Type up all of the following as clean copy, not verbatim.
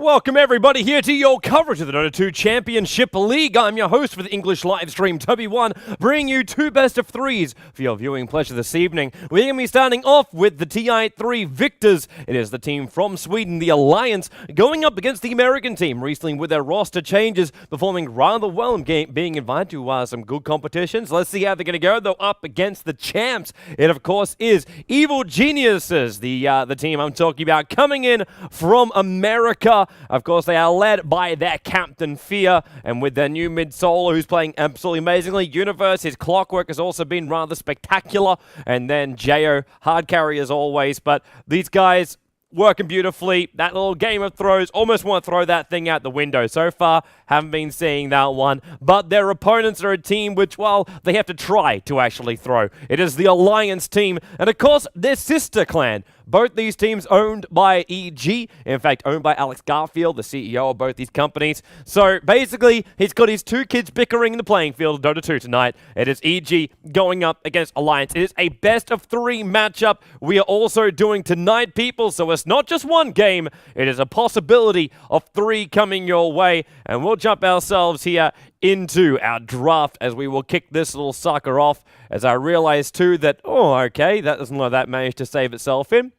Welcome everybody here to your coverage of the Dota 2 Championship League. I'm your host for the English live stream, TobiWan, bringing you two best of threes for your viewing pleasure this evening. We're going to be starting off with the TI3 victors. It is the team from Sweden, the Alliance, going up against the American team, recently with their roster changes, performing rather well and being invited to some good competitions. Let's see how they're going to go, though, up against the champs. It, of course, is Evil Geniuses, the team I'm talking about, coming in from America. Of course, they are led by their captain, Fear, and with their new mid-solo who's playing absolutely amazingly. Universe, his clockwork has also been rather spectacular. And then Jo, hard carry as always. But these guys working beautifully. That little game of throws, almost want to throw that thing out the window. So far, haven't been seeing that one. But their opponents are a team which, well, they have to try to actually throw. It is the Alliance team, and of course, their sister clan. Both these teams owned by EG, in fact, owned by Alex Garfield, the CEO of both these companies. So basically, he's got his two kids bickering in the playing field of Dota 2 tonight. It is EG going up against Alliance. It is a best of three matchup we are also doing tonight, people. So it's not just one game, it is a possibility of three coming your way. And we'll jump ourselves here into our draft as we will kick this little sucker off, as I realize too that, oh, okay, that doesn't look like that managed to save itself in.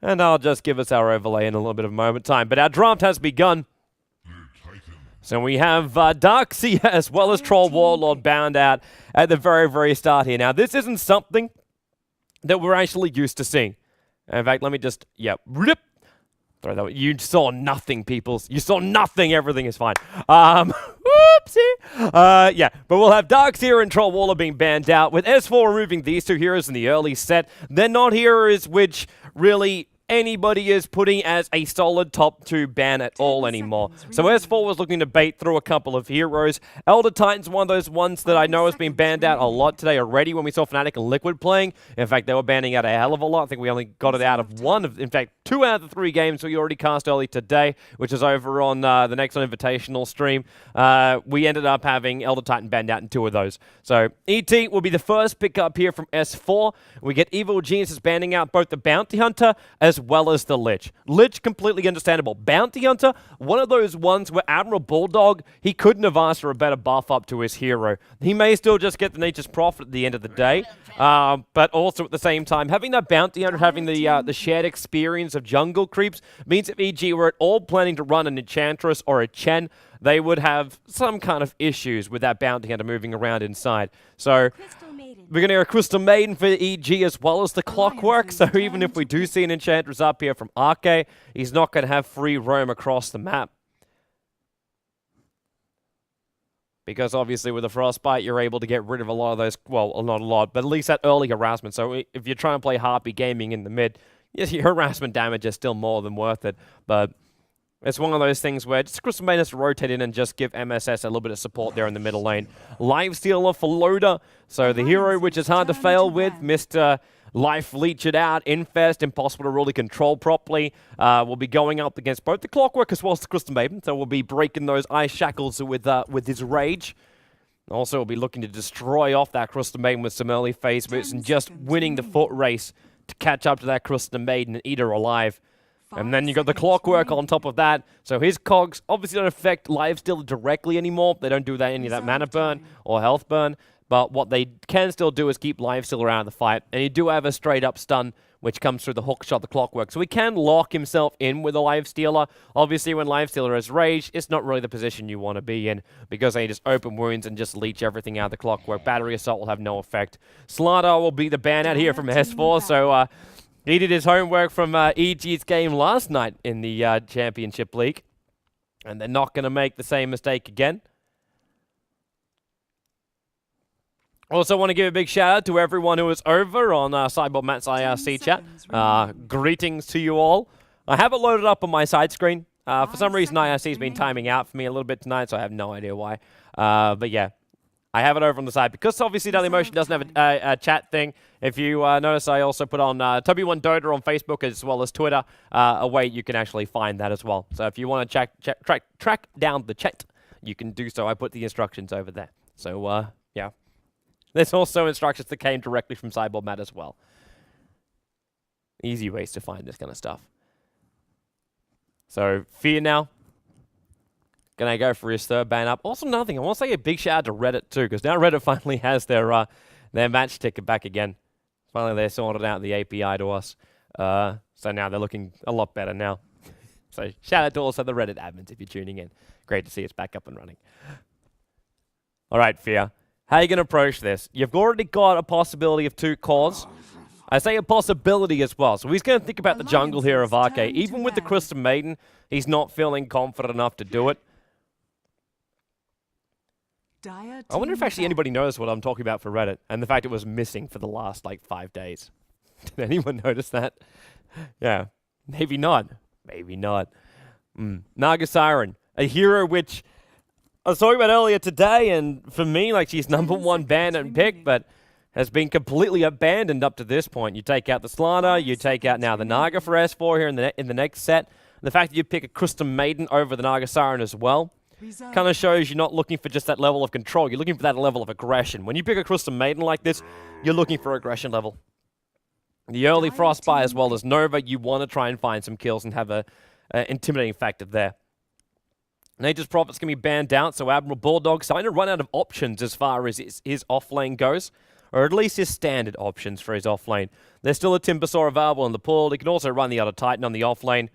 And I'll just give us our overlay in a little bit of a moment time. But our draft has begun. So we have Darksea as well as Troll Warlord bound out at the very, very start here. Now, this isn't something that we're actually used to seeing. In fact, let me just, rip. Throw that. You saw nothing, peoples. You saw nothing. Everything is fine. Whoopsie. Yeah, but we'll have Darksea and Troll Warlord being banned out, with S4 removing these two heroes in the early set. They're not heroes which really anybody is putting as a solid top 2 ban at all anymore. So S4 was looking to bait through a couple of heroes. Elder Titan's one of those ones that I know has been banned out a lot today already when we saw Fnatic and Liquid playing. In fact, they were banning out a hell of a lot. I think we only got it out of in fact, 2 out of the 3 games we already cast early today, which is over on the next on Invitational stream. We ended up having Elder Titan banned out in 2 of those. So ET will be the first pick up here from S4. We get Evil Geniuses banning out both the Bounty Hunter as well as the Lich. Lich, completely understandable. Bounty Hunter, one of those ones where Admiral Bulldog, he couldn't have asked for a better buff up to his hero. He may still just get the Nature's Prophet at the end of the day, but also at the same time, having that Bounty Hunter, having the shared experience of jungle creeps, means if EG were at all planning to run an Enchantress or a Chen, they would have some kind of issues with that Bounty Hunter moving around inside. So we're going to hear a Crystal Maiden for EG as well as the Clockwork, so even if we do see an Enchantress up here from Arke, he's not going to have free roam across the map. Because obviously with the Frostbite, you're able to get rid of a lot of those, well, not a lot, but at least that early harassment. So if you're trying to play Harpy Gaming in the mid, yes, your harassment damage is still more than worth it, but it's one of those things where just Crystal Maiden has to rotate in and just give MSS a little bit of support there in the middle lane. Lifestealer for Loader, so the hero which is hard to fail with, Mr. Life Leech it out, Infest, impossible to really control properly. Will be going up against both the Clockwork as well as the Crystal Maiden, so we'll be breaking those ice shackles with his rage. Also, we'll be looking to destroy off that Crystal Maiden with some early phase boots and just winning the foot race to catch up to that Crystal Maiden and eat her alive. And then you got the Clockwork on top of that. So his cogs obviously don't affect Lifesteal directly anymore. They don't do that any of that mana burn or health burn. But what they can still do is keep Lifesteal around the fight. And you do have a straight up stun, which comes through the hook shot, the Clockwork. So he can lock himself in with a Lifestealer. Obviously, when Lifestealer has rage, it's not really the position you want to be in, because they just open wounds and just leech everything out of the Clockwork. Battery Assault will have no effect. Slardar will be the ban out here from S4. So he did his homework from EG's game last night in the Championship League. And they're not going to make the same mistake again. Also want to give a big shout out to everyone who was over on Cyborg Matt's IRC chat. Greetings to you all. I have it loaded up on my side screen. For some reason, IRC has been timing out for me a little bit tonight, so I have no idea why. But yeah, I have it over on the side. Because obviously Dailymotion doesn't have a chat thing. If you notice, I also put on TobiWan Dota on Facebook as well as Twitter, a way you can actually find that as well. So if you want to track down the chat, you can do so. I put the instructions over there. So, yeah. There's also instructions that came directly from Cyborg Matt as well. Easy ways to find this kind of stuff. So, Fear now Gonna go for his third ban up. Also, another thing, I want to say a big shout out to Reddit too, because now Reddit finally has their match ticket back again. Finally, they sorted out the API to us. So now they're looking a lot better now. So shout out to also the Reddit admins if you're tuning in. Great to see it's back up and running. All right, Fear. How are you going to approach this? You've already got a possibility of 2 cores. I say a possibility as well. So he's going to think about the jungle here of Arcade. Even with the Crystal Maiden, he's not feeling confident enough to do it. I wonder if actually anybody knows what I'm talking about for Reddit, and the fact it was missing for the last, like, 5 days. Did anyone notice that? Yeah. Maybe not. Maybe not. Naga Siren, a hero which I was talking about earlier today, and for me, like, she's #1 banned and picked, but has been completely abandoned up to this point. You take out the Slander, you take out now the Naga for S4 here in the next set. And the fact that you pick a Crystal Maiden over the Naga Siren as well kind of shows you're not looking for just that level of control. You're looking for that level of aggression. When you pick a Crystal Maiden like this, you're looking for aggression level. The early Frostbite as well as Nova, you want to try and find some kills and have a intimidating factor there. Nature's Prophet's going to be banned out, so Admiral Bulldog's starting to run out of options as far as his off-lane goes, or at least his standard options for his off-lane. There's still a Timbersaw available in the pool. He can also run the Elder Titan on the off-lane.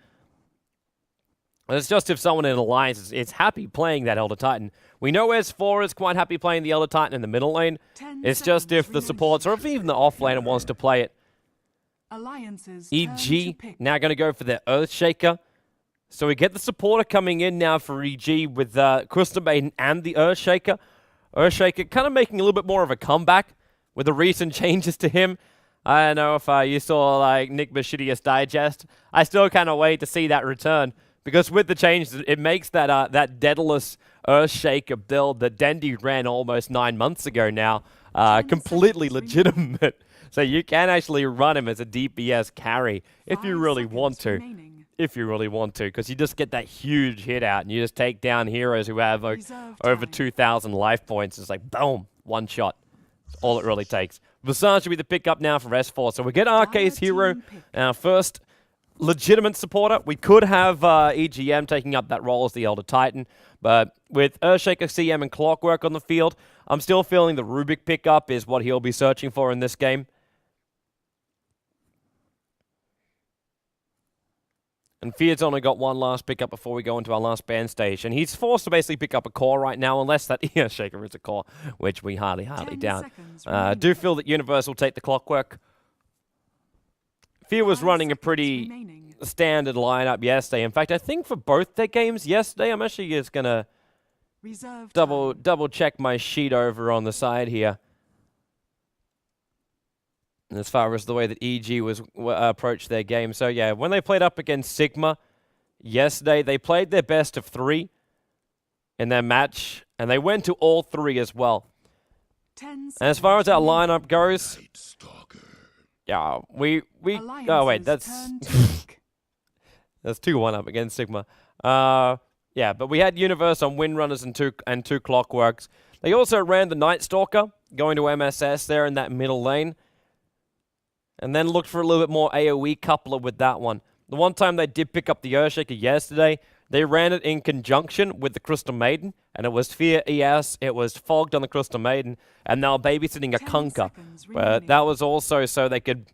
It's just if someone in Alliance is happy playing that Elder Titan. We know S4 is quite happy playing the Elder Titan in the middle lane. It's just if the supports, or if even the off-laner wants to play it. EG now going to go for their Earthshaker. So we get the supporter coming in now for EG with Crystal Maiden and the Earthshaker. Earthshaker kind of making a little bit more of a comeback with the recent changes to him. I don't know if you saw like Nick Bashidius Digest. I still kind of wait to see that return. Because with the changes, it makes that that Daedalus Earthshaker build that Dendy ran almost 9 months ago now completely legitimate. So you can actually run him as a DPS carry if you really want to. If you really want to, because you just get that huge hit out and you just take down heroes who have over 2,000 life points. It's like, boom, one shot. That's all it really takes. Visage should be the pickup now for S4. So we get Arcade's hero, our first legitimate supporter. We could have EGM taking up that role as the Elder Titan, but with Earthshaker, CM, and Clockwork on the field, I'm still feeling the Rubik pickup is what he'll be searching for in this game. And Fear's only got one last pickup before we go into our last ban stage, and he's forced to basically pick up a core right now, unless that Earthshaker is a core, which we hardly doubt. I do feel that Universe will take the Clockwork. Fear was running a pretty standard lineup yesterday. In fact, I think for both their games yesterday, I'm actually just going to double check my sheet over on the side here. And as far as the way that EG was approached their game. So yeah, when they played up against Sigma yesterday, they played their best of 3 in their match, and they went to all 3 as well. And as far as our lineup goes, yeah, oh wait, that's that's 2-1 up against Sigma. Yeah, but we had Universe on Windrunners and two Clockworks. They also ran the Night Stalker, going to MSS there in that middle lane. And then looked for a little bit more AoE coupler with that one. The one time they did pick up the Earthshaker yesterday, they ran it in conjunction with the Crystal Maiden, and it was Fear ES, it was Fogged on the Crystal Maiden, and now babysitting a Kunkka. But that was also so they could...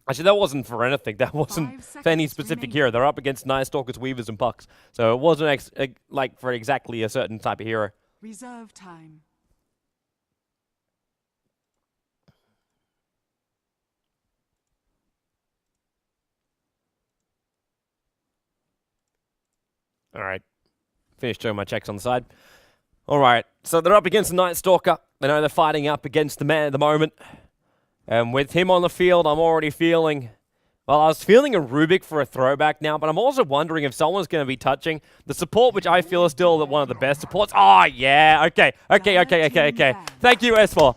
Actually, that wasn't for anything. That wasn't for any specific hero. They're up against Night Stalkers, Weavers, and Pucks. So it wasn't like for exactly a certain type of hero. Reserve time. All right. Finished doing my checks on the side. All right. So they're up against the Night Stalker. They know they're fighting up against the man at the moment. And with him on the field, I'm already feeling... Well, I was feeling a Rubik for a throwback now, but I'm also wondering if someone's going to be touching the support, which I feel is still one of the best supports. Oh, yeah. Okay. Thank you, S4.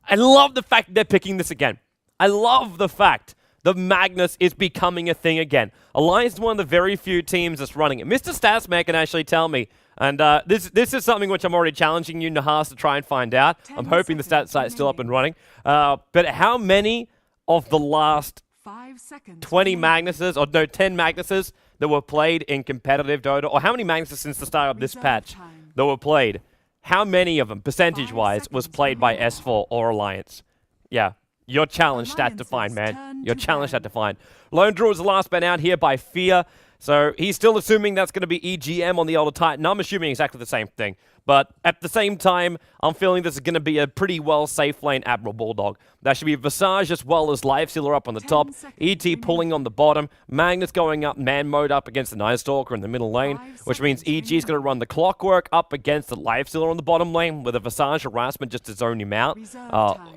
I love the fact that they're picking this again. I love the fact that Magnus is becoming a thing again. Alliance is one of the very few teams that's running it. Mr. Statsman can actually tell me. And this is something which I'm already challenging you, Nahas, to try and find out. I'm hoping the stat site is still up and running. But how many of the last 5 seconds 20 Magnuses, or no, 10 Magnuses that were played in competitive Dota, or how many Magnuses since the start of this patch that were played, how many of them, percentage-wise, was played by S4 or Alliance? Yeah, you're challenged that to find, man. You're challenged that to find. Lone Draw is the last man out here by Fear. So he's still assuming that's going to be EGM on the Elder Titan. I'm assuming exactly the same thing. But at the same time, I'm feeling this is going to be a pretty well safe lane Admiral Bulldog. That should be Visage as well as Lifestealer up on the top. ET pulling on the bottom. Magnus going up man mode up against the Night Stalker in the middle lane. Which means EG is going to run the Clockwork up against the Lifestealer on the bottom lane with a Visage Harassment just to zone him out.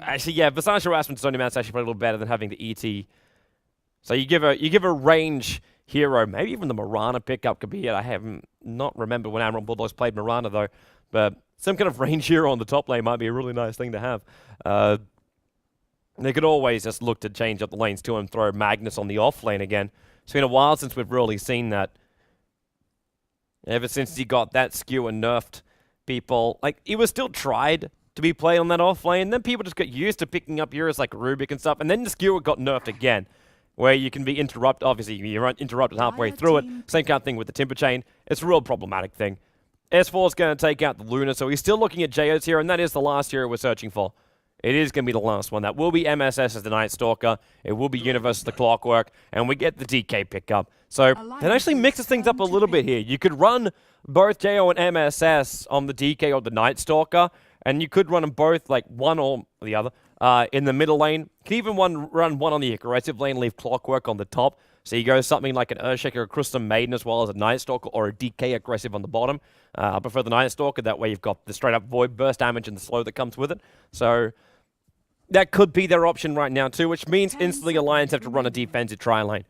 Actually, yeah, Visage Harassment to zone him out is actually probably a little better than having the ET. So you give a range hero, maybe even the Mirana pickup could be it. I haven't not remembered when Admiral Bulldogs played Mirana though, but some kind of range hero on the top lane might be a really nice thing to have. They could always just look to change up the lanes too and throw Magnus on the off lane again. It's been a while since we've really seen that. Ever since he got that skew and nerfed people, like he was still tried to be played on that off lane, then people just got used to picking up heroes like Rubik and stuff, and then the skew got nerfed again. Where you can be interrupted, obviously you're interrupted halfway through it. Same kind of thing with the Timber Chain. It's a real problematic thing. S4 is going to take out the Luna, so he's still looking at JOs here, and that is the last hero we're searching for. It is going to be the last one. That will be MSS as the Night Stalker. It will be Universe as the Clockwork, and we get the DK pickup. So it actually mixes things up a little bit here. You could run both JO and MSS on the DK or the Night Stalker, and you could run them both, like one or the other. In the middle lane. You can even run one on the aggressive lane, leave Clockwork on the top. So you go something like an Earthshaker, a Crystal Maiden, as well as a Night Stalker or a DK aggressive on the bottom. I prefer the Night Stalker. That way you've got the straight up Void Burst damage and the slow that comes with it. So that could be their option right now too, which means instantly Alliance have to run a defensive tri-lane.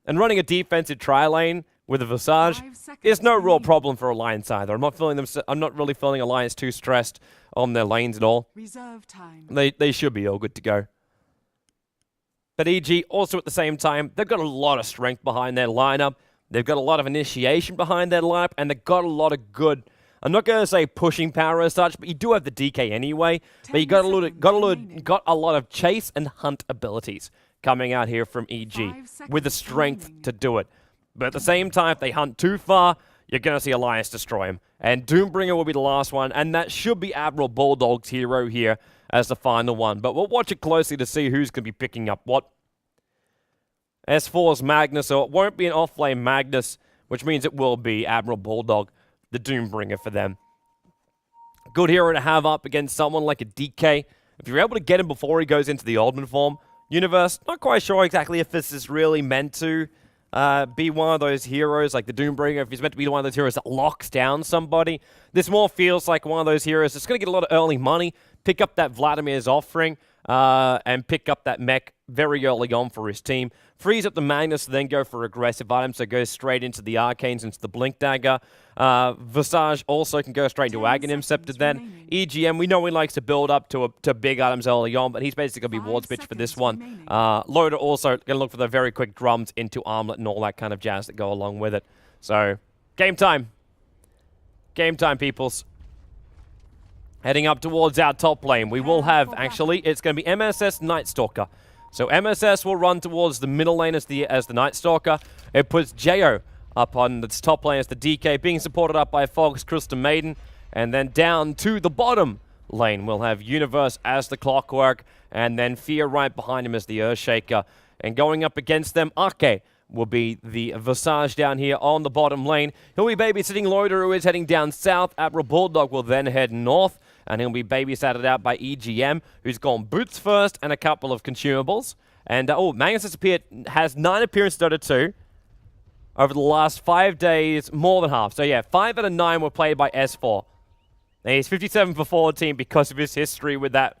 And running a defensive tri-lane with a Visage is no real problem for Alliance either. I'm not really feeling Alliance too stressed on their lanes at all. Reserve time. They should be all good to go. But EG also at the same time, they've got a lot of strength behind their lineup. They've got a lot of initiation behind their lineup, and they've got a lot of good. I'm not going to say pushing power as such, but you do have the DK anyway. But you got a lot of chase and hunt abilities coming out here from EG with the strength to do it. But at the same time, if they hunt too far, you're going to see Alliance destroy him. And Doombringer will be the last one, and that should be Admiral Bulldog's hero here as the final one. But we'll watch it closely to see who's going to be picking up what. S4's Magnus, so it won't be an off-lane Magnus, which means it will be Admiral Bulldog, the Doombringer for them. Good hero to have up against someone like a DK. If you're able to get him before he goes into the Oldman form, Universe, not quite sure exactly if this is really meant to be one of those heroes, like the Doombringer, if he's meant to be one of those heroes that locks down somebody. This more feels like one of those heroes that's going to get a lot of early money, pick up that Vladimir's offering, and pick up that mech very early on for his team. Freeze up the Magnus, then go for aggressive items, so goes straight into the Arcanes, into the Blink Dagger. Visage also can go straight to Aghanim Scepter then. EGM, we know he likes to build up to big items early on, but he's basically going to be Ward Pitch for this one. Loader also going to look for the very quick drums into Armlet and all that kind of jazz that go along with it. So, game time. Game time, peoples. Heading up towards our top lane, we will have, actually, it's going to be MSS Night Stalker. So MSS will run towards the middle lane as the Night Stalker. It puts Jo up on the top lane as the DK, being supported up by Fox, Crystal Maiden. And then down to the bottom lane, we'll have Universe as the Clockwork, and then Fear right behind him as the Earthshaker. And going up against them, Ake will be the Visage down here on the bottom lane. He'll be babysitting Loader, who is heading down south. Admiral Bulldog will then head north, and he'll be babysatted out by EGM, who's gone boots first and a couple of consumables. And, Magnus has 9 appearances in Dota 2 over the last 5 days, more than half. So, yeah, 5 out of 9 were played by S4. And he's 57 for 14 because of his history with that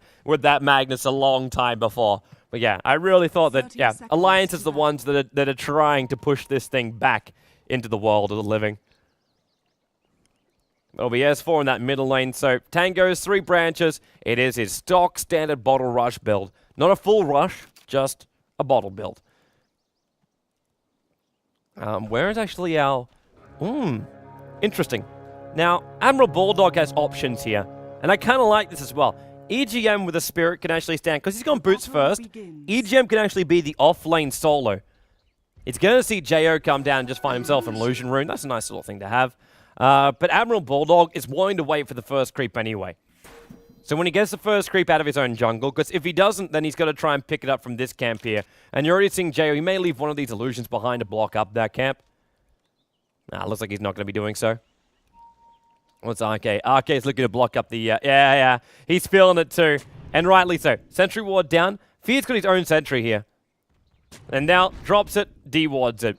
Magnus a long time before. But, yeah, I really thought that, yeah, Alliance is the ones that are trying to push this thing back into the world of the living. It'll be S4 in that middle lane. So Tango's 3 branches. It is his stock standard bottle rush build. Not a full rush, just a bottle build. Where is actually our... interesting. Now, Admiral Bulldog has options here. And I kind of like this as well. EGM with a Spirit can actually stand, because he's gone boots first. EGM can actually be the off-lane solo. He's going to see Jo come down and just find himself an illusion rune. That's a nice little thing to have. But Admiral Bulldog is willing to wait for the first creep anyway. So when he gets the first creep out of his own jungle, because if he doesn't, then he's got to try and pick it up from this camp here. And you're already seeing Jo. He may leave one of these illusions behind to block up that camp. Nah, looks like he's not going to be doing so. What's RK? RK is looking to block up the... yeah. He's feeling it too. And rightly so. Sentry ward down. Fear's got his own sentry here. And now drops it, dewards it.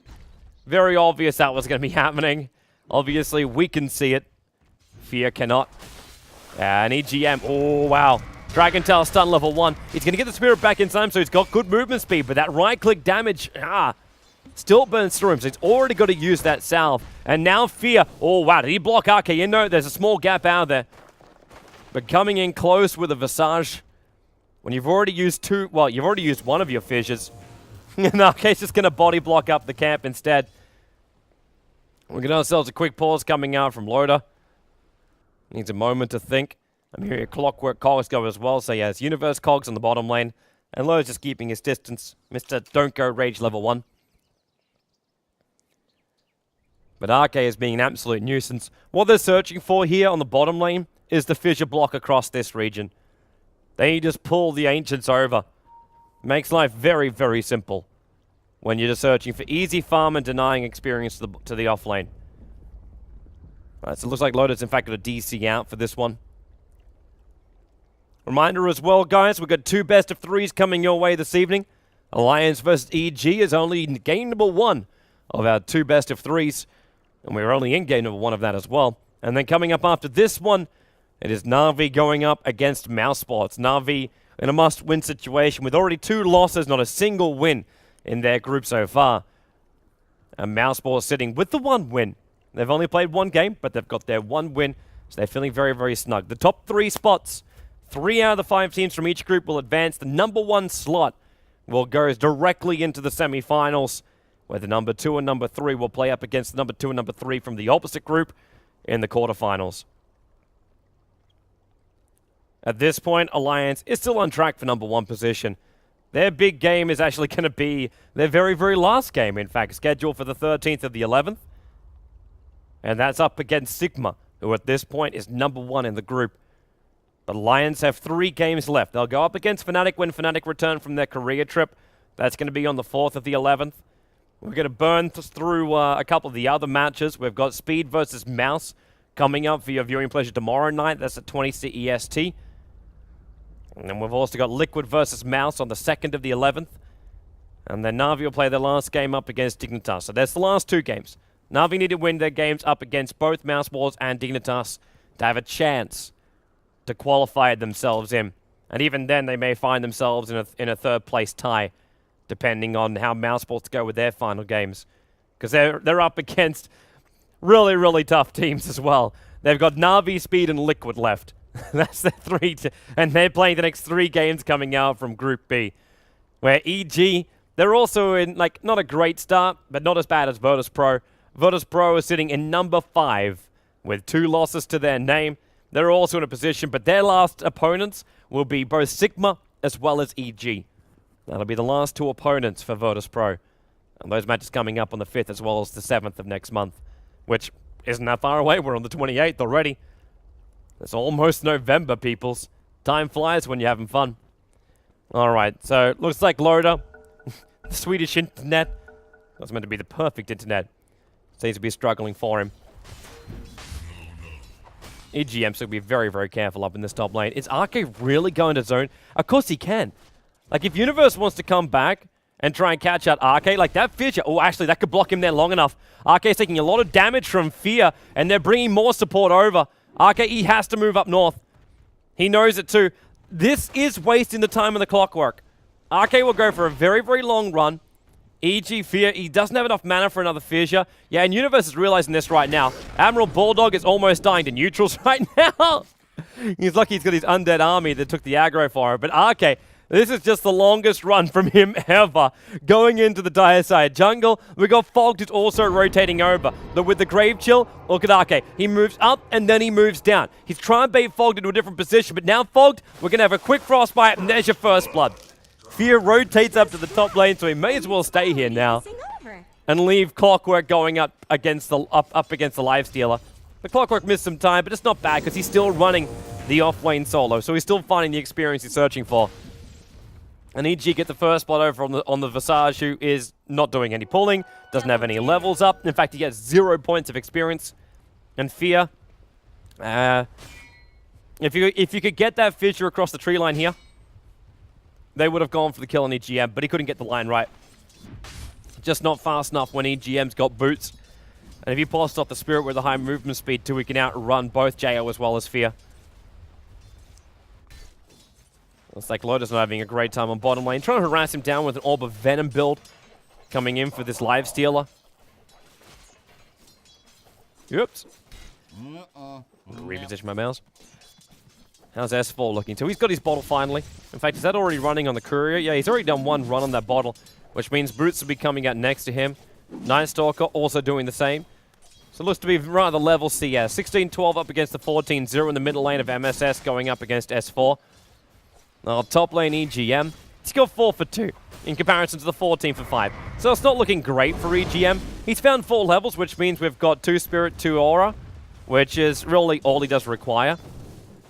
Very obvious that was going to be happening. Obviously, we can see it. Fear cannot. And EGM, oh wow. Dragon Tail stun level 1. He's going to get the spirit back in time, so he's got good movement speed, but that right-click damage, still burns through him, so he's already got to use that salve. And now Fear, oh wow, did he block RK in? No, there's a small gap out there. But coming in close with a Visage, when you've already used two, well, you've already used one of your fissures. And RK's just going to body block up the camp instead. We're getting ourselves a quick pause coming out from Loda. Needs a moment to think. I'm hearing Clockwork Cogs go as well, so he has Universe Cogs on the bottom lane. And Loda's just keeping his distance. Mr. Don't Go Rage level 1. But RK is being an absolute nuisance. What they're searching for here on the bottom lane is the fissure block across this region. They just pull the Ancients over. Makes life very, very simple when you're just searching for easy farm and denying experience to the off lane. Alright, so it looks like Loda's in fact got a DC out for this one. Reminder as well, guys, we've got 2 best of 3s coming your way this evening. Alliance versus EG is only game number 1 of our 2 best of 3s. And we're only in game number 1 of that as well. And then coming up after this one, it is Na'Vi going up against Mousebots. Na'Vi in a must-win situation with already 2 losses, not a single win in their group so far. And Mousebots sitting with the 1 win. They've only played 1 game, but they've got their 1 win, so they're feeling very, very snug. The top 3 spots, 3 out of the 5 teams from each group will advance. The number 1 slot will go directly into the semi-finals, where the number 2 and number 3 will play up against the number 2 and number 3 from the opposite group in the quarterfinals. At this point, Alliance is still on track for number 1 position. Their big game is actually going to be their very, very last game, in fact, scheduled for the 13th of the 11th. And that's up against Sigma, who at this point is number 1 in the group. But Lions have 3 games left. They'll go up against Fnatic when Fnatic return from their Korea trip. That's going to be on the 4th of the 11th. We're going to burn through a couple of the other matches. We've got Speed versus Mouse coming up for your viewing pleasure tomorrow night. That's at 20 CEST. And then we've also got Liquid versus Mouse on the 2nd of the 11th. And then Na'Vi will play their last game up against Dignitas. So that's the last 2 games. Na'Vi need to win their games up against both Mousebots and Dignitas to have a chance to qualify themselves in. And even then, they may find themselves in a 3rd place tie, depending on how Mousebots go with their final games. Because they're up against really, really tough teams as well. They've got Na'Vi, Speed, and Liquid left. That's their 3, and they're playing the next 3 games coming out from Group B. Where EG, they're also in, like, not a great start, but not as bad as virtus.pro. virtus.pro is sitting in number 5 with 2 losses to their name. They're also in a position, but their last opponents will be both Sigma as well as EG. That'll be the last 2 opponents for virtus.pro. And those matches coming up on the 5th as well as the 7th of next month, which isn't that far away. We're on the 28th already. It's almost November, peoples. Time flies when you're having fun. Alright, so looks like Loda, the Swedish internet, that's meant to be the perfect internet, seems to be struggling for him. EGM should be very, very careful up in this top lane. Is RK really going to zone? Of course he can. Like, if Universe wants to come back and try and catch out RK, like that Fissure, oh, actually, that could block him there long enough. RK's taking a lot of damage from Fear, and they're bringing more support over. RK, he has to move up north. He knows it too. This is wasting the time of the clockwork. RK will go for a very, very long run. EG Fear, he doesn't have enough mana for another Fissure. Yeah, and Universe is realizing this right now. Admiral Bulldog is almost dying to neutrals right now. He's lucky he's got his undead army that took the aggro for him. But RK, this is just the longest run from him ever. Going into the dire side jungle, we got Fogged who's also rotating over. But with the Grave Chill, look at RK. He moves up and then he moves down. He's trying to bait Fogged into a different position, but now Fogged, we're going to have a quick Frostbite and there's your first blood. Fear rotates up to the top lane, so he may as well stay here now. and leave Clockwork going up against the Lifestealer. The Clockwork missed some time, but it's not bad because he's still running the off-lane solo, so he's still finding the experience he's searching for. And EG get the first spot over on the Visage, who is not doing any pulling, doesn't have any levels up. In fact, he gets 0 points of experience. And Fear, if you could get that fissure across the tree line here, they would have gone for the kill on EGM, but he couldn't get the line right. Just not fast enough when EGM's got boots. And if he passed off the Spirit with a high movement speed too, he can outrun both JO as well as Fear. Looks like Lotus not having a great time on bottom lane. Trying to harass him down with an Orb of Venom build. Coming in for this Lifestealer. Oops. Reposition my mouse. How's S4 looking? So he's got his bottle finally. In fact, is that already running on the courier? Yeah, he's already done one run on that bottle, which means Boots will be coming out next to him. Night Stalker also doing the same. So it looks to be rather level CS. 16-12 up against the 14-0 in the middle lane of MSS going up against S4. Now, top lane EGM, he's got 4 for 2 in comparison to the 14 for 5. So it's not looking great for EGM. He's found 4 levels, which means we've got 2 Spirit, 2 Aura, which is really all he does require.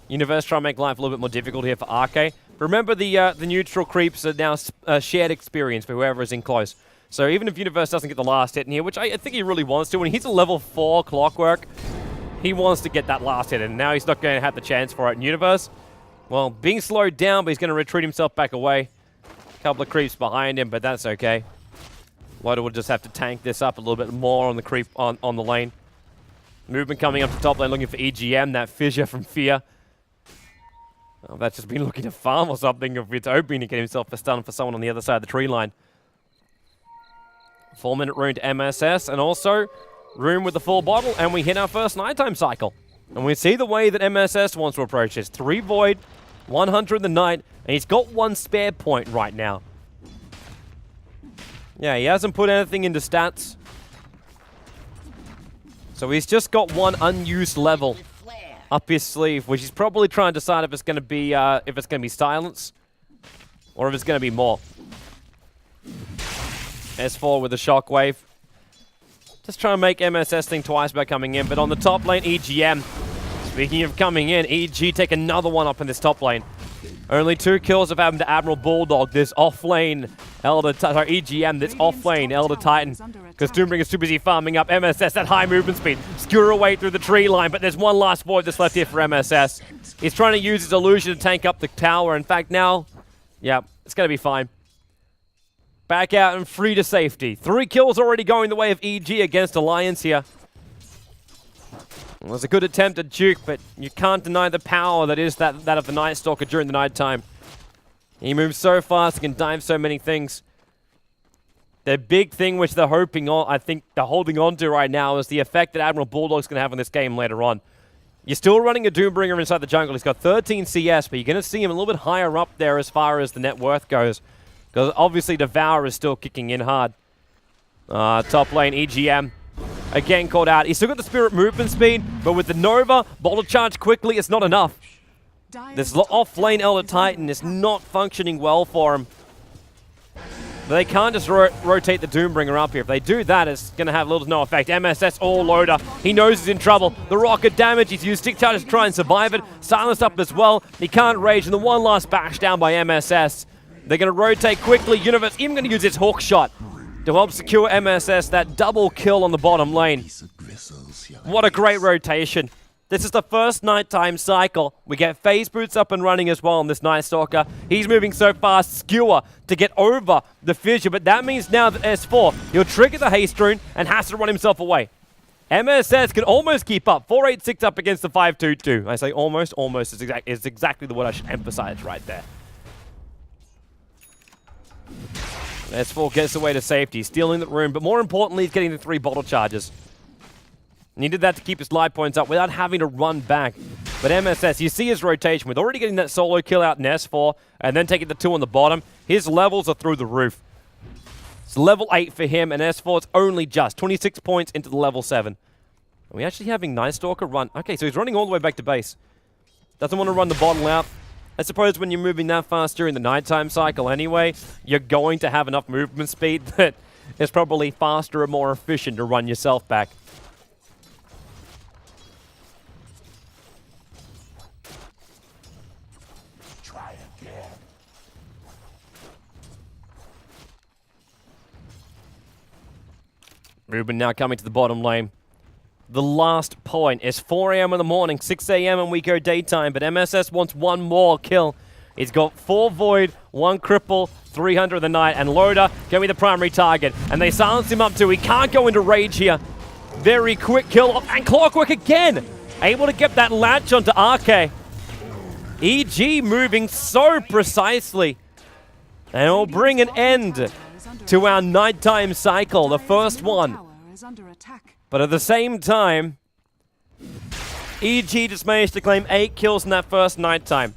Universe trying to make life a little bit more difficult here for RK. Remember, the neutral creeps are now shared experience for whoever is in close. So even if Universe doesn't get the last hit in here, which I think he really wants to, when he hits a level 4 Clockwork, he wants to get that last hit, and now he's not going to have the chance for it in Universe. Well, being slowed down, but he's going to retreat himself back away. A couple of creeps behind him, but that's okay. Loda will just have to tank this up a little bit more on the creep on the lane. Movement coming up to top lane, looking for EGM, that fissure from Fear. Oh, that's just been looking to farm or something, if it's hoping to get himself a stun for someone on the other side of the tree line. 4-minute rune to MSS, and also rune with the full bottle, and we hit our first nighttime cycle. And we see the way that MSS wants to approach this. 3 Void, 100 in the night, and he's got 1 spare point right now. Yeah, he hasn't put anything into stats. So he's just got 1 unused level up his sleeve, which he's probably trying to decide if it's going to be silence or if it's going to be more. S4 with a shockwave. Just trying to make MSS think twice about coming in, but on the top lane, EGM. Speaking of coming in, EG take another one up in this top lane. Only 2 kills have happened to Admiral Bulldog, this off-lane EGM, this off-lane Elder Titan. Because Doombringer's too busy farming up MSS, that high movement speed. Skewer away through the tree line, but there's 1 last void that's left here for MSS. He's trying to use his illusion to tank up the tower. In fact, now, yeah, it's going to be fine. Back out and free to safety. 3 kills already going the way of EG against Alliance here. It was a good attempt at Duke, but you can't deny the power that is that of the Night Stalker during the night time. He moves so fast, he can dive so many things. The big thing which they're hoping on, I think they're holding on to right now, is the effect that Admiral Bulldog's going to have on this game later on. You're still running a Doombringer inside the jungle. He's got 13 CS, but you're going to see him a little bit higher up there as far as the net worth goes. Because obviously Devour is still kicking in hard. Top lane, EGM. Again called out. He's still got the Spirit movement speed, but with the Nova, Boulder Charge quickly, it's not enough. This off-lane Elder Titan is not functioning well for him. They can't just rotate the Doombringer up here. If they do that, it's going to have little to no effect. MSS all loader. He knows he's in trouble. The rocket damage. He's used Stick Charges to try and survive it. Silenced up as well. He can't rage. And the 1 last bash down by MSS. They're going to rotate quickly. Universe even going to use its hook shot to help secure MSS that double kill on the bottom lane. What a great rotation. This is the first nighttime cycle. We get phase boots up and running as well on this Night Stalker. He's moving so fast, Skewer, to get over the fissure, but that means now that S4, he'll trigger the haste rune and has to run himself away. MSS can almost keep up. 486 up against the 522. I say almost is exactly the word I should emphasize right there. S4 gets away to safety, stealing the room, but more importantly, he's getting the 3 bottle charges. Needed that to keep his life points up without having to run back. But MSS, you see his rotation with already getting that solo kill out in S4 and then taking the 2 on the bottom. His levels are through the roof. It's level 8 for him, and S4 it's only just 26 points into the level 7. Are we actually having Night Stalker run? Okay, so he's running all the way back to base. Doesn't want to run the bottle out. I suppose when you're moving that fast during the nighttime cycle anyway, you're going to have enough movement speed that it's probably faster and more efficient to run yourself back. Try again. Ruben now coming to the bottom lane. The last point is 4 a.m. in the morning, 6 a.m. and we go daytime, but MSS wants one more kill. He's got 4 Void, 1 Cripple, 300 of the Night, and Loda can be the primary target. And they silence him up too. He can't go into Rage here. Very quick kill, and Clockwork again! Able to get that latch onto RK. EG moving so precisely. And it'll bring an end to our nighttime cycle, the first one. But at the same time, EG just managed to claim 8 kills in that first nighttime.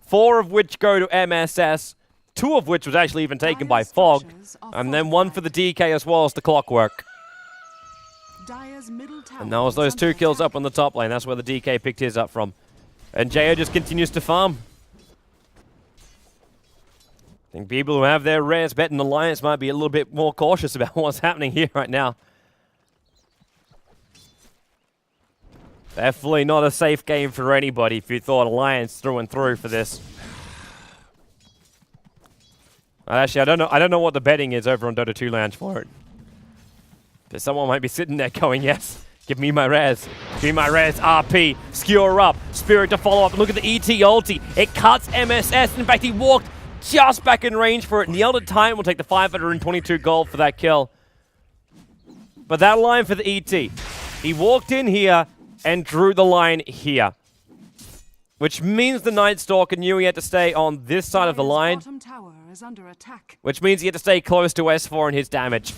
4 of which go to MSS, 2 of which was actually even taken by Fog, and then 1 for the DK as well as the Clockwork. And that was those 2 kills up on the top lane. That's where the DK picked his up from. And JO just continues to farm. I think people who have their rares bet in Alliance might be a little bit more cautious about what's happening here right now. Definitely not a safe game for anybody if you thought Alliance through and through for this. Actually, I don't know what the betting is over on Dota 2 Lounge for it. But someone might be sitting there going, yes, give me my res. Give me my res. RP, skewer up, Spirit to follow up. Look at the ET ulti. It cuts MSS. In fact, he walked just back in range for it. And the Elder Titan will take the 522 gold for that kill. But that line for the ET. He walked in here and drew the line here. Which means the Night Stalker knew he had to stay on this side of the line. Which means he had to stay close to S4 and his damage.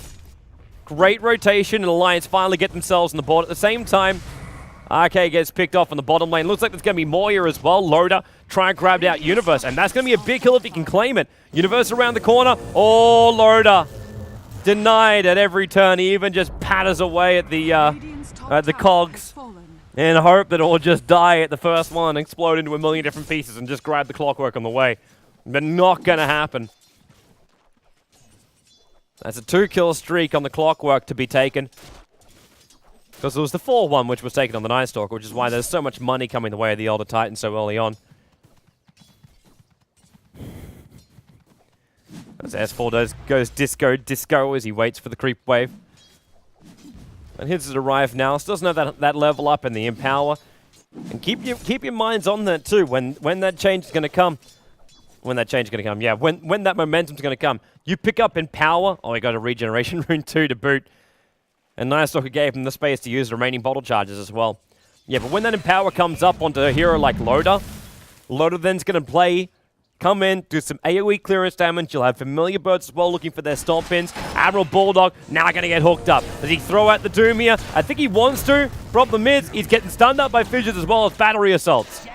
Great rotation, and Alliance finally get themselves on the board. At the same time, RK gets picked off on the bottom lane. Looks like there's going to be more here as well. Loda try and grab out Universe, and that's going to be a big kill if he can claim it. Universe around the corner. Oh, Loda denied at every turn. He even just patters away at the cogs. And hope that it will just die at the first one and explode into a million different pieces and just grab the Clockwork on the way. But not going to happen. That's a 2-kill streak on the Clockwork to be taken. Because it was the 4-1 which was taken on the Night Stalker, which is why there's so much money coming the way of the Elder Titan so early on. As S4 goes disco as he waits for the creep wave. And his has arrived now. Still doesn't have that level up in the Empower. And keep your minds on that too. When that change is going to come. When that change is going to come. Yeah, when that momentum is going to come. You pick up Empower. Oh, he got a Regeneration Rune 2 to boot. And Night Stalker gave him the space to use the remaining bottle charges as well. Yeah, but when that Empower comes up onto a hero like Loda, Loda then's going to come in, do some AoE clearance damage. You'll have Familiar Birds as well looking for their stomp-ins. Admiral Bulldog now going to get hooked up. Does he throw out the Doom here? I think he wants to. Problem is, he's getting stunned up by Fissures as well as battery assaults.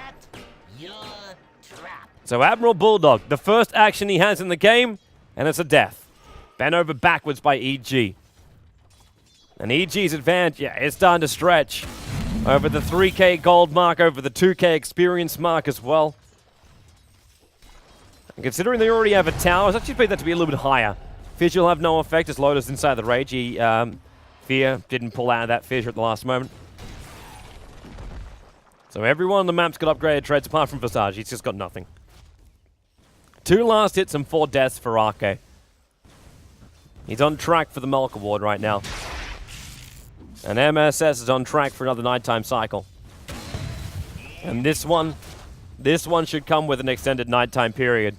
So Admiral Bulldog, the first action he has in the game, and it's a death. Bent over backwards by EG. And EG's advantage, yeah, it's starting to stretch. Over the 3k gold mark, over the 2k experience mark as well. And considering they already have a tower, I was actually expecting that to be a little bit higher. Fissure will have no effect as Loda's inside the Rage. Fear didn't pull out of that Fissure at the last moment. So everyone on the map's got upgraded treads apart from Visage. He's just got nothing. 2 last hits and 4 deaths for RK. He's on track for the Melk Award right now. And MSS is on track for another nighttime cycle. And this one should come with an extended nighttime period.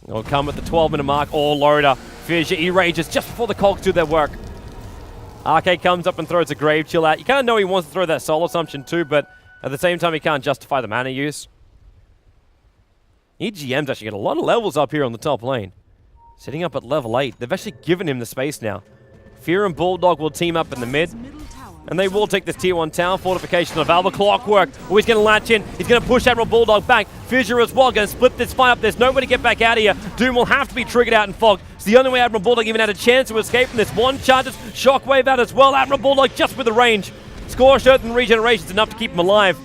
It'll come at the 12-minute mark. Oh, Loda. Fissure, he rages just before the cogs do their work. RK comes up and throws a Grave Chill out. You kind of know he wants to throw that Soul Assumption too, but at the same time, he can't justify the mana use. EGM's actually got a lot of levels up here on the top lane. Sitting up at level 8. They've actually given him the space now. Fear and Bulldog will team up in the mid. And they will take this tier 1 tower fortification of Alba Clockwork. Oh, he's going to latch in. He's going to push Admiral Bulldog back. Fissure as well. Going to split this fight up. There's no way to get back out of here. Doom will have to be triggered out in Fog. It's the only way Admiral Bulldog even had a chance to escape from this. 1 charges. Shockwave out as well. Admiral Bulldog just with the range. Scorched Earth and Regeneration's enough to keep him alive.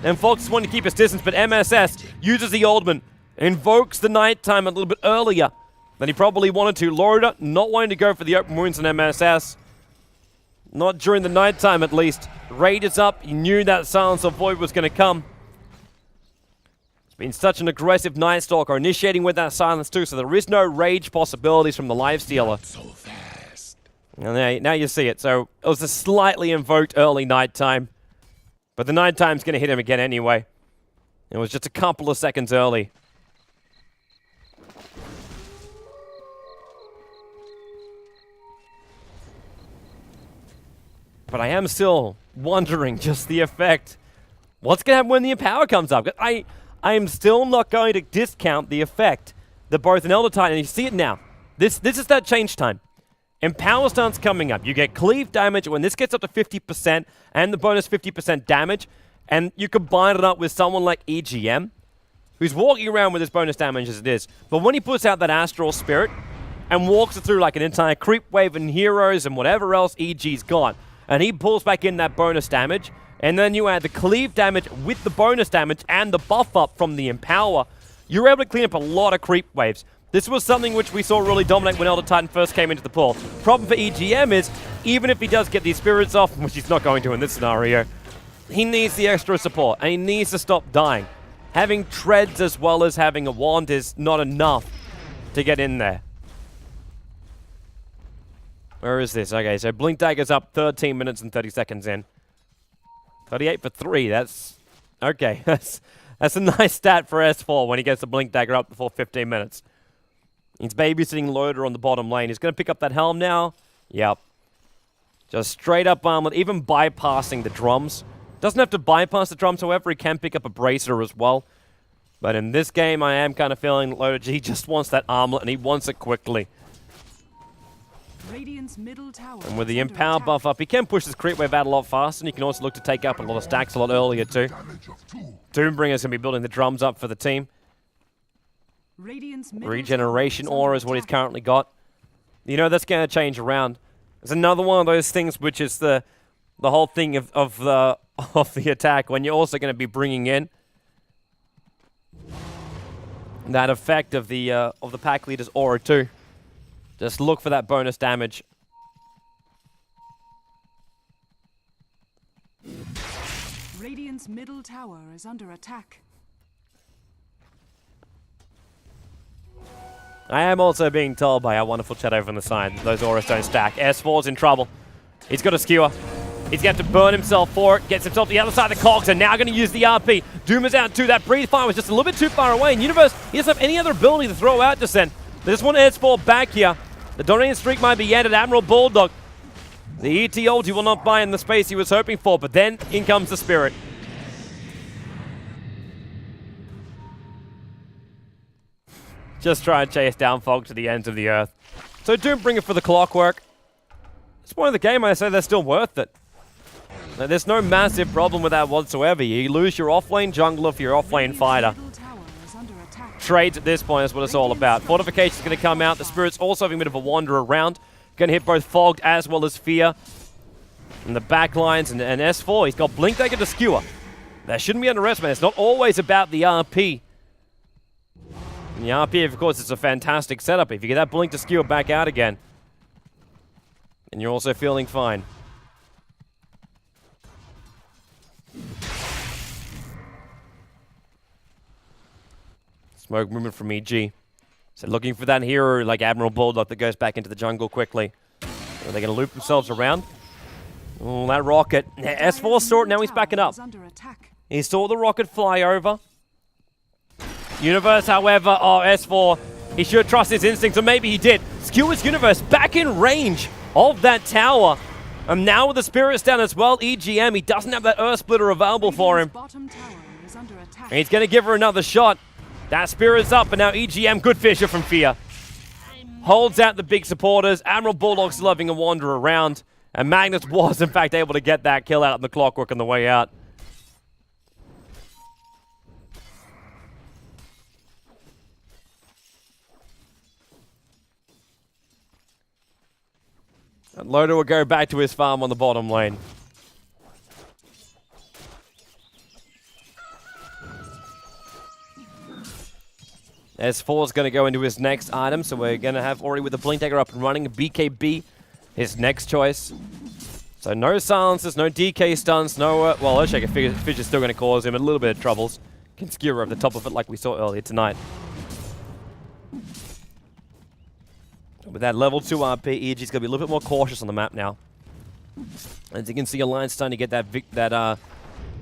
And Fox just wanting to keep his distance, but MSS uses the Oldman. Invokes the nighttime a little bit earlier. than he probably wanted to. Loader not wanting to go for the open wounds on MSS. Not during the nighttime, at least. Rage is up. He knew that Silence of Void was going to come. It's been such an aggressive Night Stalker, initiating with that silence too, so there is no rage possibilities from the Lifestealer. So fast. And now you see it. So it was a slightly invoked early nighttime, but the nighttime's going to hit him again anyway. It was just a couple of seconds early. But I am still wondering just the effect. What's going to happen when the Empower comes up? I am still not going to discount the effect that both an Elder Titan, and you see it now. This is that change time. Empower starts coming up. You get cleave damage when this gets up to 50% and the bonus 50% damage. And you combine it up with someone like EGM, who's walking around with his bonus damage as it is. But when he puts out that Astral Spirit and walks it through like an entire creep wave and heroes and whatever else EG's got, and he pulls back in that bonus damage, and then you add the cleave damage with the bonus damage and the buff up from the Empower, you're able to clean up a lot of creep waves. This was something which we saw really dominate when Elder Titan first came into the pool. Problem for EGM is, even if he does get these spirits off, which he's not going to in this scenario, he needs the extra support, and he needs to stop dying. Having treads as well as having a wand is not enough to get in there. Where is this? Okay, so Blink Dagger's up 13 minutes and 30 seconds in. 38 for 3, that's... Okay, that's a nice stat for S4 when he gets the Blink Dagger up before 15 minutes. He's babysitting Loader on the bottom lane. He's going to pick up that helm now. Yep. Just straight up armlet, even bypassing the drums. Doesn't have to bypass the drums, however, he can pick up a bracer as well. But in this game, I am kind of feeling Loader G just wants that armlet, and he wants it quickly. Radiant's middle tower And with the Empower buff up, he can push this creep wave out a lot faster, and he can also look to take up a lot of stacks a lot earlier too. Doombringer's going to be building the drums up for the team. Regeneration Aura is what he's currently got. You know, that's going to change around. There's another one of those things which is the whole thing of the attack, when you're also going to be bringing in that effect of the pack leader's aura too. Just look for that bonus damage. Radiant's middle tower is under attack. I am also being told by our wonderful chat over on the side that those auras don't stack. S4's in trouble. He's got a skewer. He's going to have to burn himself for it. Gets himself to the other side of the cogs, and now going to use the RP. Doom is out too. That breathe fire was just a little bit too far away. And Universe, he doesn't have any other ability to throw out just then. They just want S4 back here. The dominating streak might be ended. Admiral Bulldog. The ET ulti will not buy in the space he was hoping for, but then in comes the Spirit. Just try and chase down Fog to the ends of the earth. So Doombringer for the clockwork. It's one of the game I say they're still worth it. Now, there's no massive problem with that whatsoever. You lose your offlane jungler for your offlane fighter. Trades at this point is what it's all about. Fortification's going to come out. The Spirit's also having a bit of a wander around. Going to hit both Fogged as well as Fear. And the backlines and S4. He's got Blink Dagger to skewer. That shouldn't be underestimated. It's not always about the RP. And the RP, of course, is a fantastic setup. If you get that Blink to skewer back out again, and you're also feeling fine. Smoke movement from EG. So looking for that hero like Admiral Bulldog that goes back into the jungle quickly. Are they going to loop themselves around? Oh, that rocket. S4 saw it, now he's backing up. He saw the rocket fly over. Universe, however, oh, S4, he should trust his instincts, or maybe he did. Skewers Universe back in range of that tower. And now with the Spirits down as well, EGM, he doesn't have that Earth Splitter available for him. And he's going to give her another shot. That Spirit's up, but now EGM, good fisher from Fear. Holds out the big supporters. Admiral Bulldog still having a wander around. And Magnus was, in fact, able to get that kill out in the clockwork on the way out. And Loader will go back to his farm on the bottom lane. S4 is going to go into his next item, so we're going to have Ori with the Blink Dagger up and running. BKB, his next choice. So no silences, no DK stunts, no... well, Earthshaker Fish is still going to cause him a little bit of troubles. Can skewer over the top of it like we saw earlier tonight. With that level 2 RP, EG's going to be a little bit more cautious on the map now. As you can see, Alliance starting to get that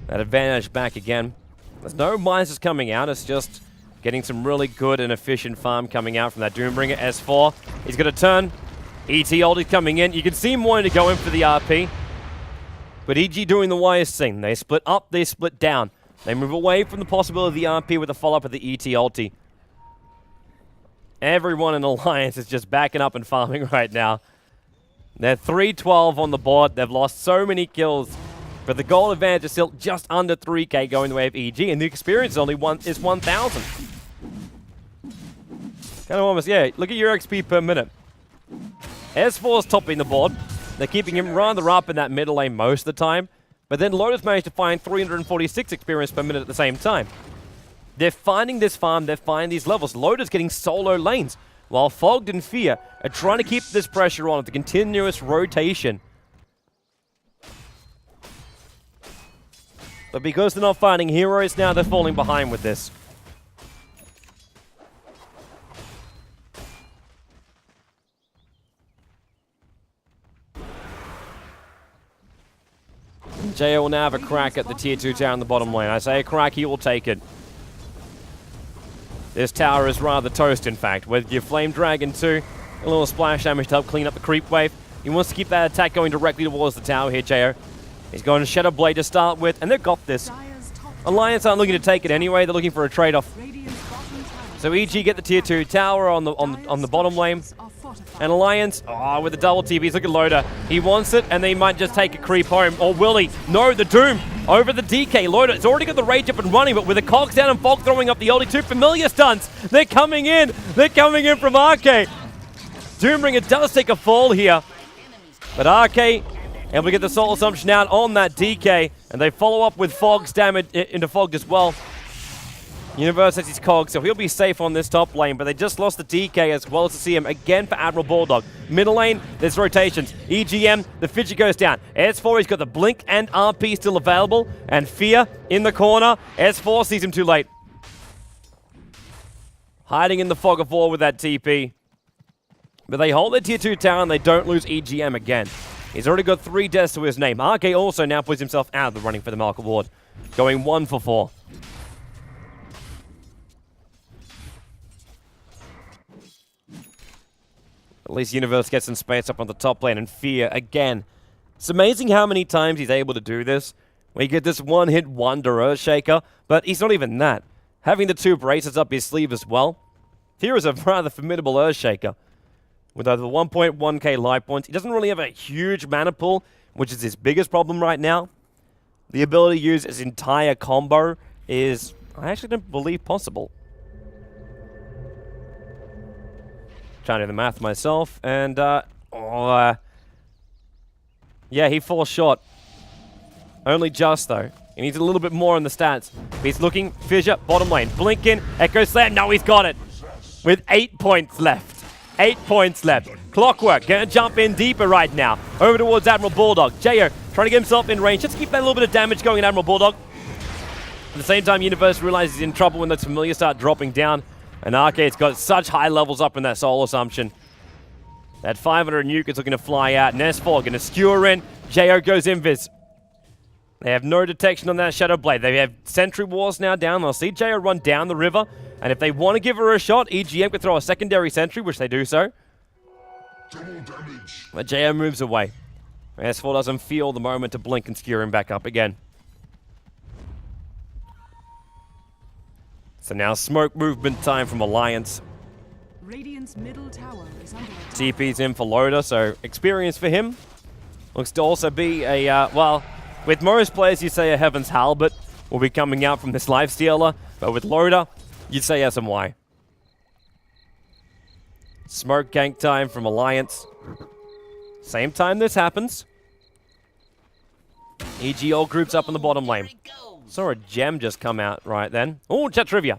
advantage back again. There's no minuses coming out, it's just getting some really good and efficient farm coming out from that Doombringer. S4, he's going to turn. ET ulti coming in. You can see him wanting to go in for the RP. But EG doing the wisest thing. They split up, they split down. They move away from the possibility of the RP with a follow-up of the ET ulti. Everyone in Alliance is just backing up and farming right now. They're 3-12 on the board. They've lost so many kills. But the goal advantage is still just under 3k going the way of EG. And the experience is only 1,000. Kind of almost, yeah, look at your XP per minute. S4's topping the board. They're keeping him rather up in that middle lane most of the time. But then Lotus managed to find 346 experience per minute at the same time. They're finding this farm, they're finding these levels. Lotus getting solo lanes, while Fogged and Fear are trying to keep this pressure on with the continuous rotation. But because they're not finding heroes now, they're falling behind with this. Jay will now have a crack at the tier 2 tower in the bottom lane. I say a crack, he will take it. This tower is rather toast, in fact. With your Flame Dragon 2, a little splash damage to help clean up the creep wave. He wants to keep that attack going directly towards the tower here, Jo. He's going to Shadow Blade to start with, and they've got this. Alliance aren't looking to take it anyway. They're looking for a trade-off. So EG get the tier 2 tower on the bottom lane. And Alliance, with the double TPs, look at Loda. He wants it, and they might just take a creep home. Or will he? No, the Doom over the DK. Loda, it's already got the rage up and running, but with the cogs down and Fog throwing up the only 2 familiar stunts, they're coming in. They're coming in from RK. Doombringer does take a fall here, but RK able to get the Soul Assumption out on that DK, and they follow up with Fog's damage into Fog as well. Universe has his cogs, so he'll be safe on this top lane, but they just lost the DK as well as to see him again for Admiral Bulldog. Middle lane, there's rotations. EGM, the Fidget goes down. S4, he's got the Blink and RP still available, and Fear in the corner. S4 sees him too late. Hiding in the fog of war with that TP. But they hold their tier 2 tower and they don't lose EGM again. He's already got 3 deaths to his name. RK also now puts himself out of the running for the Mark Award, going 1 for 4. At least Universe gets some space up on the top lane, and Fear again. It's amazing how many times he's able to do this. We get this one-hit wonder Earthshaker, but he's not even that. Having the 2 braces up his sleeve as well. Fear is a rather formidable Earthshaker. With over 1.1k life points, he doesn't really have a huge mana pool, which is his biggest problem right now. The ability to use his entire combo is, I actually don't believe, possible. Trying to do the math myself, and yeah, he falls short. Only just, though. He needs a little bit more on the stats. He's looking, Fissure, bottom lane, blink in, Echo Slam, no, he's got it. With 8 points left. 8 points left. Clockwork, gonna jump in deeper right now. Over towards Admiral Bulldog. Jo trying to get himself in range, just to keep that little bit of damage going in Admiral Bulldog. At the same time, Universe realizes he's in trouble when those familiars start dropping down. And Arcade's got such high levels up in that Soul Assumption. That 500 nuke is looking to fly out. S4 going to skewer in. Jo goes invis. They have no detection on that Shadow Blade. They have Sentry Wars now down. They'll see Jo run down the river. And if they want to give her a shot, EGM could throw a secondary sentry, which they do so. But Jo moves away. S4 doesn't feel the moment to blink and skewer him back up again. So now smoke movement time from Alliance. Radiant's middle tower is under attack. TP's in for Loda, so experience for him. Looks to also be a, well, with most players you say a Heaven's Halbert will be coming out from this Lifestealer, but with Loda, you'd say SMY. Smoke gank time from Alliance. Same time this happens. EG all groups up in the bottom lane. Saw a gem just come out right then. Oh, chat trivia.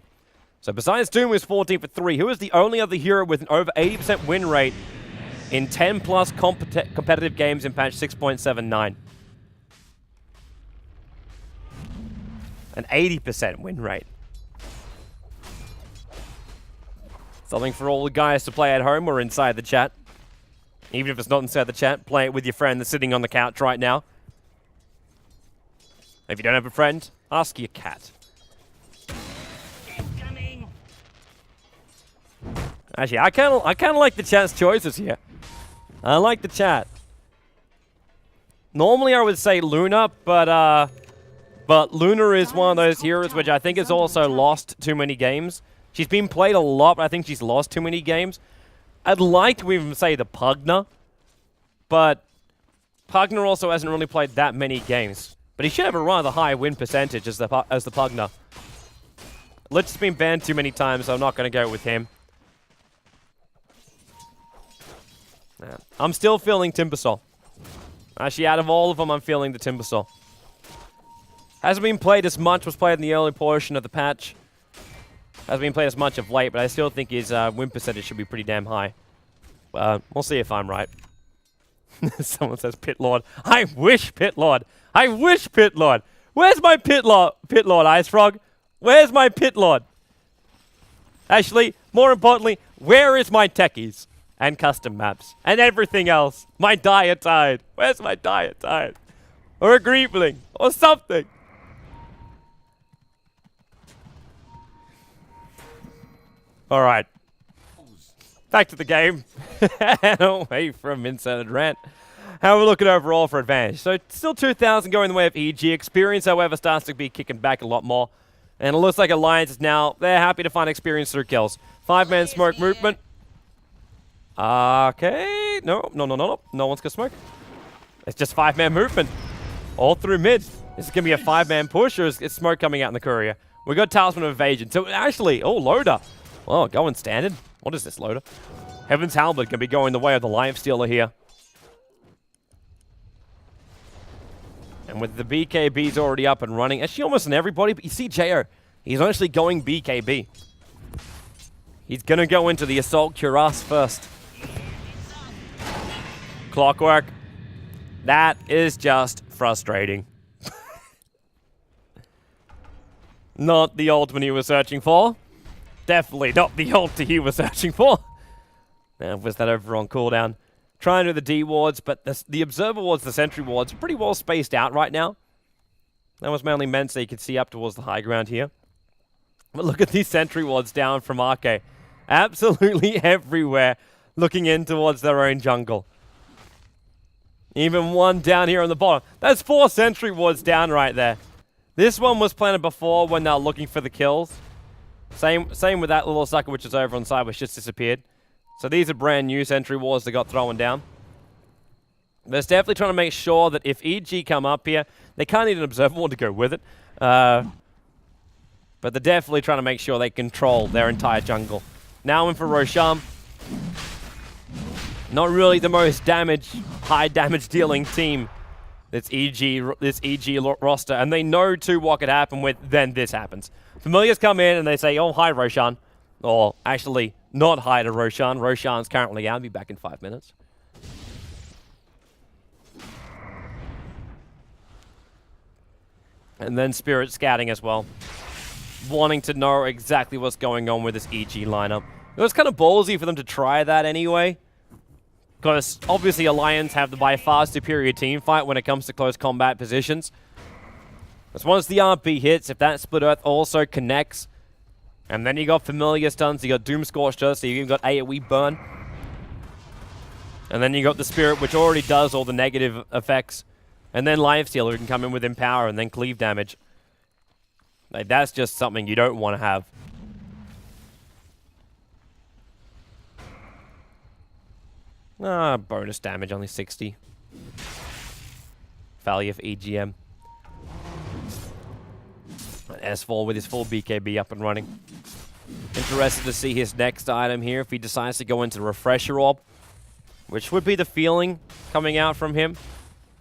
So besides Doom, who's 14 for 3, who is the only other hero with an over 80% win rate in 10-plus competitive games in patch 6.79? An 80% win rate. Something for all the guys to play at home or inside the chat. Even if it's not inside the chat, play it with your friend that's sitting on the couch right now. If you don't have a friend, ask your cat. Incoming. Actually, I kind of like the chat's choices here. I like the chat. Normally, I would say Luna, but Luna is one of those heroes which I think has also lost too many games. She's been played a lot, but I think she's lost too many games. I'd like to even say the Pugna, but Pugna also hasn't really played that many games. But he should have a rather high win percentage as the Pugna. Lich has been banned too many times, so I'm not going to go with him. Yeah. I'm still feeling Timbersaw. Actually, out of all of them, I'm feeling the Timbersaw. Hasn't been played as much, was played in the early portion of the patch. Hasn't been played as much of late, but I still think his win percentage should be pretty damn high. We'll see if I'm right. Someone says Pit Lord. I wish Pit Lord. I wish Pit Lord. Where's my Pit Lord, Ice Frog? Where's my Pit Lord? Actually, more importantly, where is my techies and custom maps and everything else? My Dietide. Where's my Dietide? Or a Greebling or something. All right. Back to the game. And away from Inserted Rant. How are we looking overall for advantage? So still 2,000 going the way of EG. Experience, however, starts to be kicking back a lot more. And it looks like Alliance is now, they're happy to find experience through kills. 5-man smoke movement. Okay. No. No one's gonna smoke. It's just 5-man movement. All through mid. Is it gonna be a 5-man push or is smoke coming out in the courier? We got Talisman of Evasion. So actually, Loader. Oh, going standard. What is this, Loader? Heaven's Halberd can be going the way of the Lifestealer here. And with the BKBs already up and running, actually almost in everybody, but you see Jo, he's actually going BKB. He's going to go into the Assault Cuirass first. Clockwork. That is just frustrating. Not the ultimate he was searching for. Definitely not the ulti he was searching for. Now, was that over on cooldown? Trying to do the D wards, but the Observer wards, the Sentry wards, are pretty well spaced out right now. That was mainly meant so you could see up towards the high ground here. But look at these Sentry wards down from Arke. Absolutely everywhere, looking in towards their own jungle. Even one down here on the bottom. That's 4 Sentry wards down right there. This one was planted before when they were looking for the kills. Same with that little sucker which is over on the side which just disappeared. So these are brand new Sentry wards that got thrown down. They're definitely trying to make sure that if EG come up here, they can't need an Observer ward to go with it. But they're definitely trying to make sure they control their entire jungle. Now in for Roshan. Not really the most high damage dealing team. This EG roster, and they know too what could happen with then this happens. Familiars come in and they say, oh, hi, Roshan. Or actually, not hi to Roshan. Roshan's currently out. I'll be back in 5 minutes. And then Spirit scouting as well. Wanting to know exactly what's going on with this EG lineup. It was kind of ballsy for them to try that anyway. Because obviously Alliance have the by far superior team fight when it comes to close combat positions. Because once the RP hits, if that Split Earth also connects, and then you got Familiar Stuns, you got Doom Scorched Earth, so you even got AoE Burn. And then you got the Spirit, which already does all the negative effects. And then Lifestealer, who can come in with Empower and then cleave damage. Like, that's just something you don't want to have. Bonus damage, only 60. Value for EGM. S4 with his full BKB up and running. Interested to see his next item here if he decides to go into Refresher Orb, which would be the feeling coming out from him.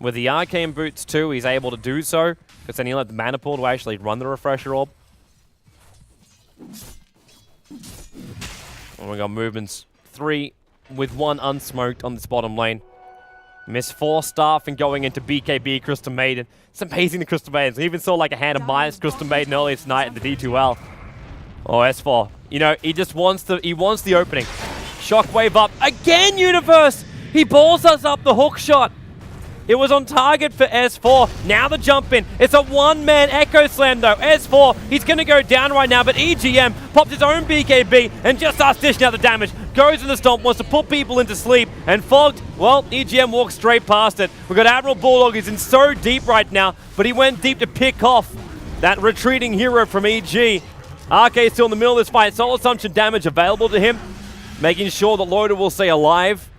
With the Arcane Boots too, he's able to do so, because then he'll have the Mana Pool to actually run the Refresher Orb. Oh my god, movements. 3 with 1 unsmoked on this bottom lane. Miss 4 staff and going into BKB Crystal Maiden. It's amazing the Crystal Maidens. We even saw like a hand of Myers Crystal Maiden earlier tonight in the D2L. Oh, S4. You know, he just wants the opening. Shockwave up. Again, Universe! He balls us up the hook shot. It was on target for S4. Now the jump in. It's a one-man Echo Slam though. S4, he's going to go down right now, but EGM popped his own BKB and just starts dishing out the damage. Goes in the stomp, wants to put people into sleep, and Fogged, well, EGM walks straight past it. We've got Admiral Bulldog, he's in so deep right now, but he went deep to pick off that retreating hero from EG. RK still in the middle of this fight. Soul Assumption damage available to him, making sure that Loader will stay alive.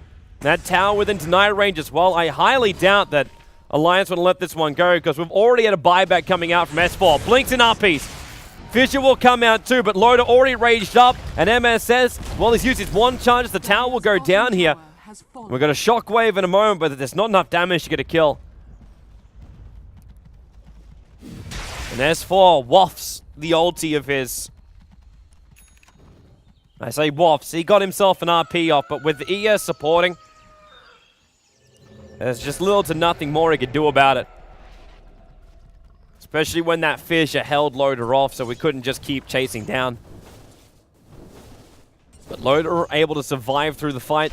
That tower within deny range as well. I highly doubt that Alliance would let this one go because we've already had a buyback coming out from S4. Blinks in our piece. Fisher will come out too, but Loader already raged up. And MSS, well, he's used his 1 charge. The tower will go down here. We've got a shockwave in a moment, but there's not enough damage to get a kill. And S4 wafts the ulti of his. I say wafts. He got himself an RP off, but with the ES supporting, there's just little to nothing more he could do about it. Especially when that Fisher held Loader off, so we couldn't just keep chasing down. But Loader able to survive through the fight.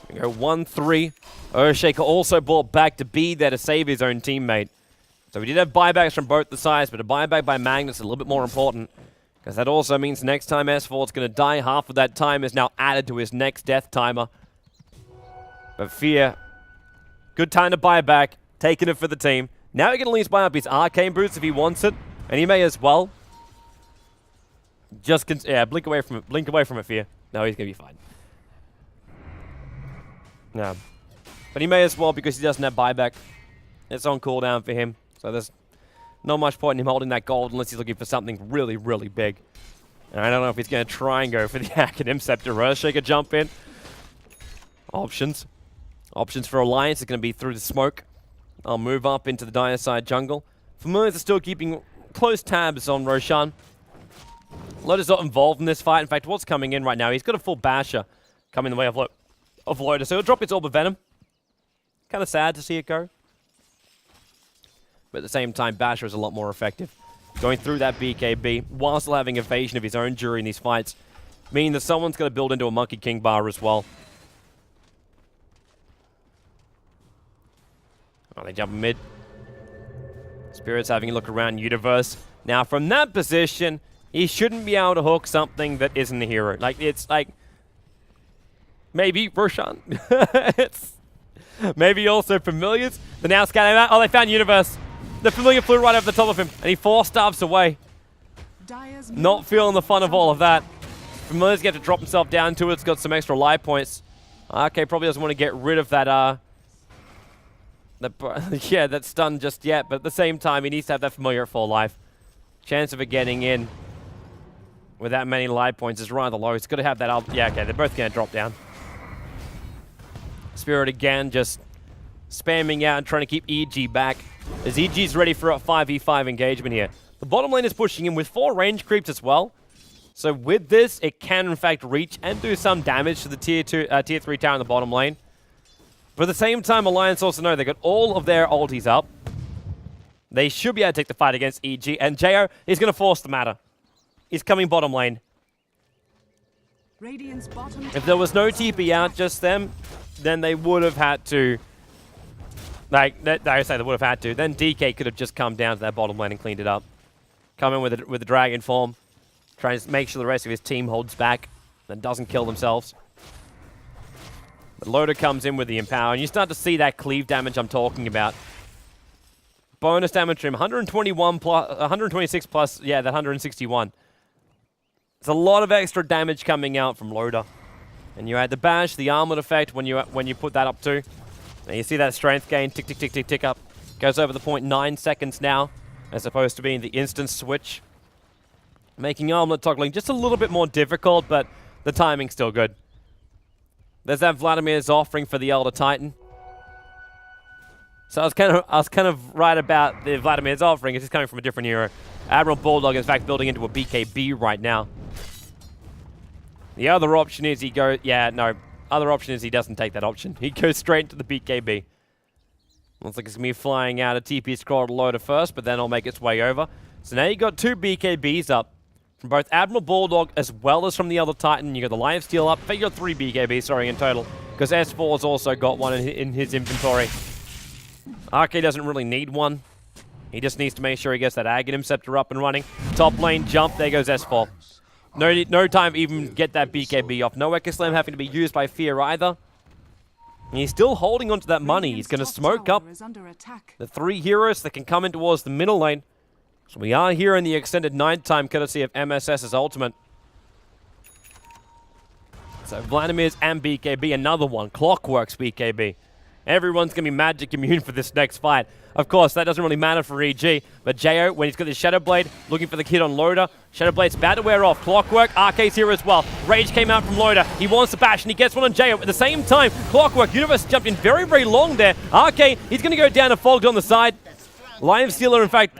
We go 1-3. Earthshaker also brought back to be there to save his own teammate. So we did have buybacks from both the sides, but a buyback by Magnus is a little bit more important. Because that also means next time S4 is going to die, half of that time is now added to his next death timer. But Fear, good time to buy back, taking it for the team. Now he can at least buy up his arcane boots if he wants it, and he may as well. Just blink away from it, Fear. No, he's gonna be fine. No, but he may as well because he doesn't have buyback. It's on cooldown for him, so there's not much point in him holding that gold unless he's looking for something really, really big. And I don't know if he's gonna try and go for the Academ Scepter. Earthshaker jump in. Options for Alliance is going to be through the smoke. I'll move up into the dire side jungle. Familiars are still keeping close tabs on Roshan. Loader's not involved in this fight. In fact, what's coming in right now, he's got a full basher coming the way of Loader. So he'll drop his Orb of Venom. Kind of sad to see it go. But at the same time, basher is a lot more effective. Going through that BKB while still having evasion of his own during these fights. Meaning that someone's going to build into a Monkey King bar as well. Oh, they jump mid. Spirit's having a look around Universe. Now, from that position, he shouldn't be able to hook something that isn't a hero. Like, it's like... Maybe Roshan. It's... Maybe also Familiars. They're now scanning out. Oh, they found Universe. The Familiar flew right over the top of him, and he 4-staffs away. Not feeling the fun of all of that. Familiar's going to drop himself down to it. It's got some extra life points. Okay, probably doesn't want to get rid of that, that stun just yet, but at the same time, he needs to have that Familiar at full life. Chance of it getting in with that many life points is rather low. It's got to have that up. Yeah, okay, they're both going to drop down. Spirit again, just spamming out and trying to keep EG back, as EG's ready for a 5v5 engagement here. The bottom lane is pushing him with 4 range creeps as well. So with this, it can in fact reach and do some damage to the tier 3 tower in the bottom lane. But at the same time, Alliance also know they got all of their ultis up. They should be able to take the fight against EG, and JO is going to force the matter. He's coming bottom lane. If there was no TP out, just them, then they would have had to... Like, I say they would have had to. Then DK could have just come down to that bottom lane and cleaned it up. Come in with the dragon form. Try to make sure the rest of his team holds back and doesn't kill themselves. But Loader comes in with the Empower, and you start to see that cleave damage I'm talking about. Bonus damage to him, 121 plus, 126 plus, yeah, that 161. There's a lot of extra damage coming out from Loader. And you add the bash, the armlet effect when you put that up too. And you see that strength gain, tick, tick, tick, tick, tick up. Goes over the 0.9 seconds now, as opposed to being the instant switch. Making armlet toggling just a little bit more difficult, but the timing's still good. There's that Vladimir's offering for the Elder Titan. So I was kind of right about the Vladimir's offering. It's just coming from a different hero. Admiral Bulldog is in fact building into a BKB right now. The other option is he goes... Yeah, no. Other option is he doesn't take that option. He goes straight into the BKB. Looks like it's going to be flying out a TP scroll to Loader first, but then it'll make its way over. So now you got 2 BKBs up from both Admiral Bulldog as well as from the other Titan. You got the lifesteal up. You got 3 BKBs, sorry, in total. Because S4's also got one in his inventory. RK doesn't really need one. He just needs to make sure he gets that Aghanim Scepter up and running. Top lane jump, there goes S4. No time to even get that BKB off. No Echo Slam having to be used by Fear either. And he's still holding onto that money. He's going to smoke up the 3 heroes that can come in towards the middle lane. So we are here in the extended nighttime courtesy of MSS's ultimate. So Vladimir's and BKB, another one. Clockwork's BKB. Everyone's going to be magic immune for this next fight. Of course, that doesn't really matter for EG, but Jo, when he's got his Shadow Blade, looking for the kid on Loader. Shadow Blade's about to wear off. Clockwork, RK's here as well. Rage came out from Loader. He wants the bash, and he gets one on Jo. At the same time, Clockwork, Universe jumped in very, very long there. RK, he's going to go down and fogged on the side. Lion Stealer, in fact,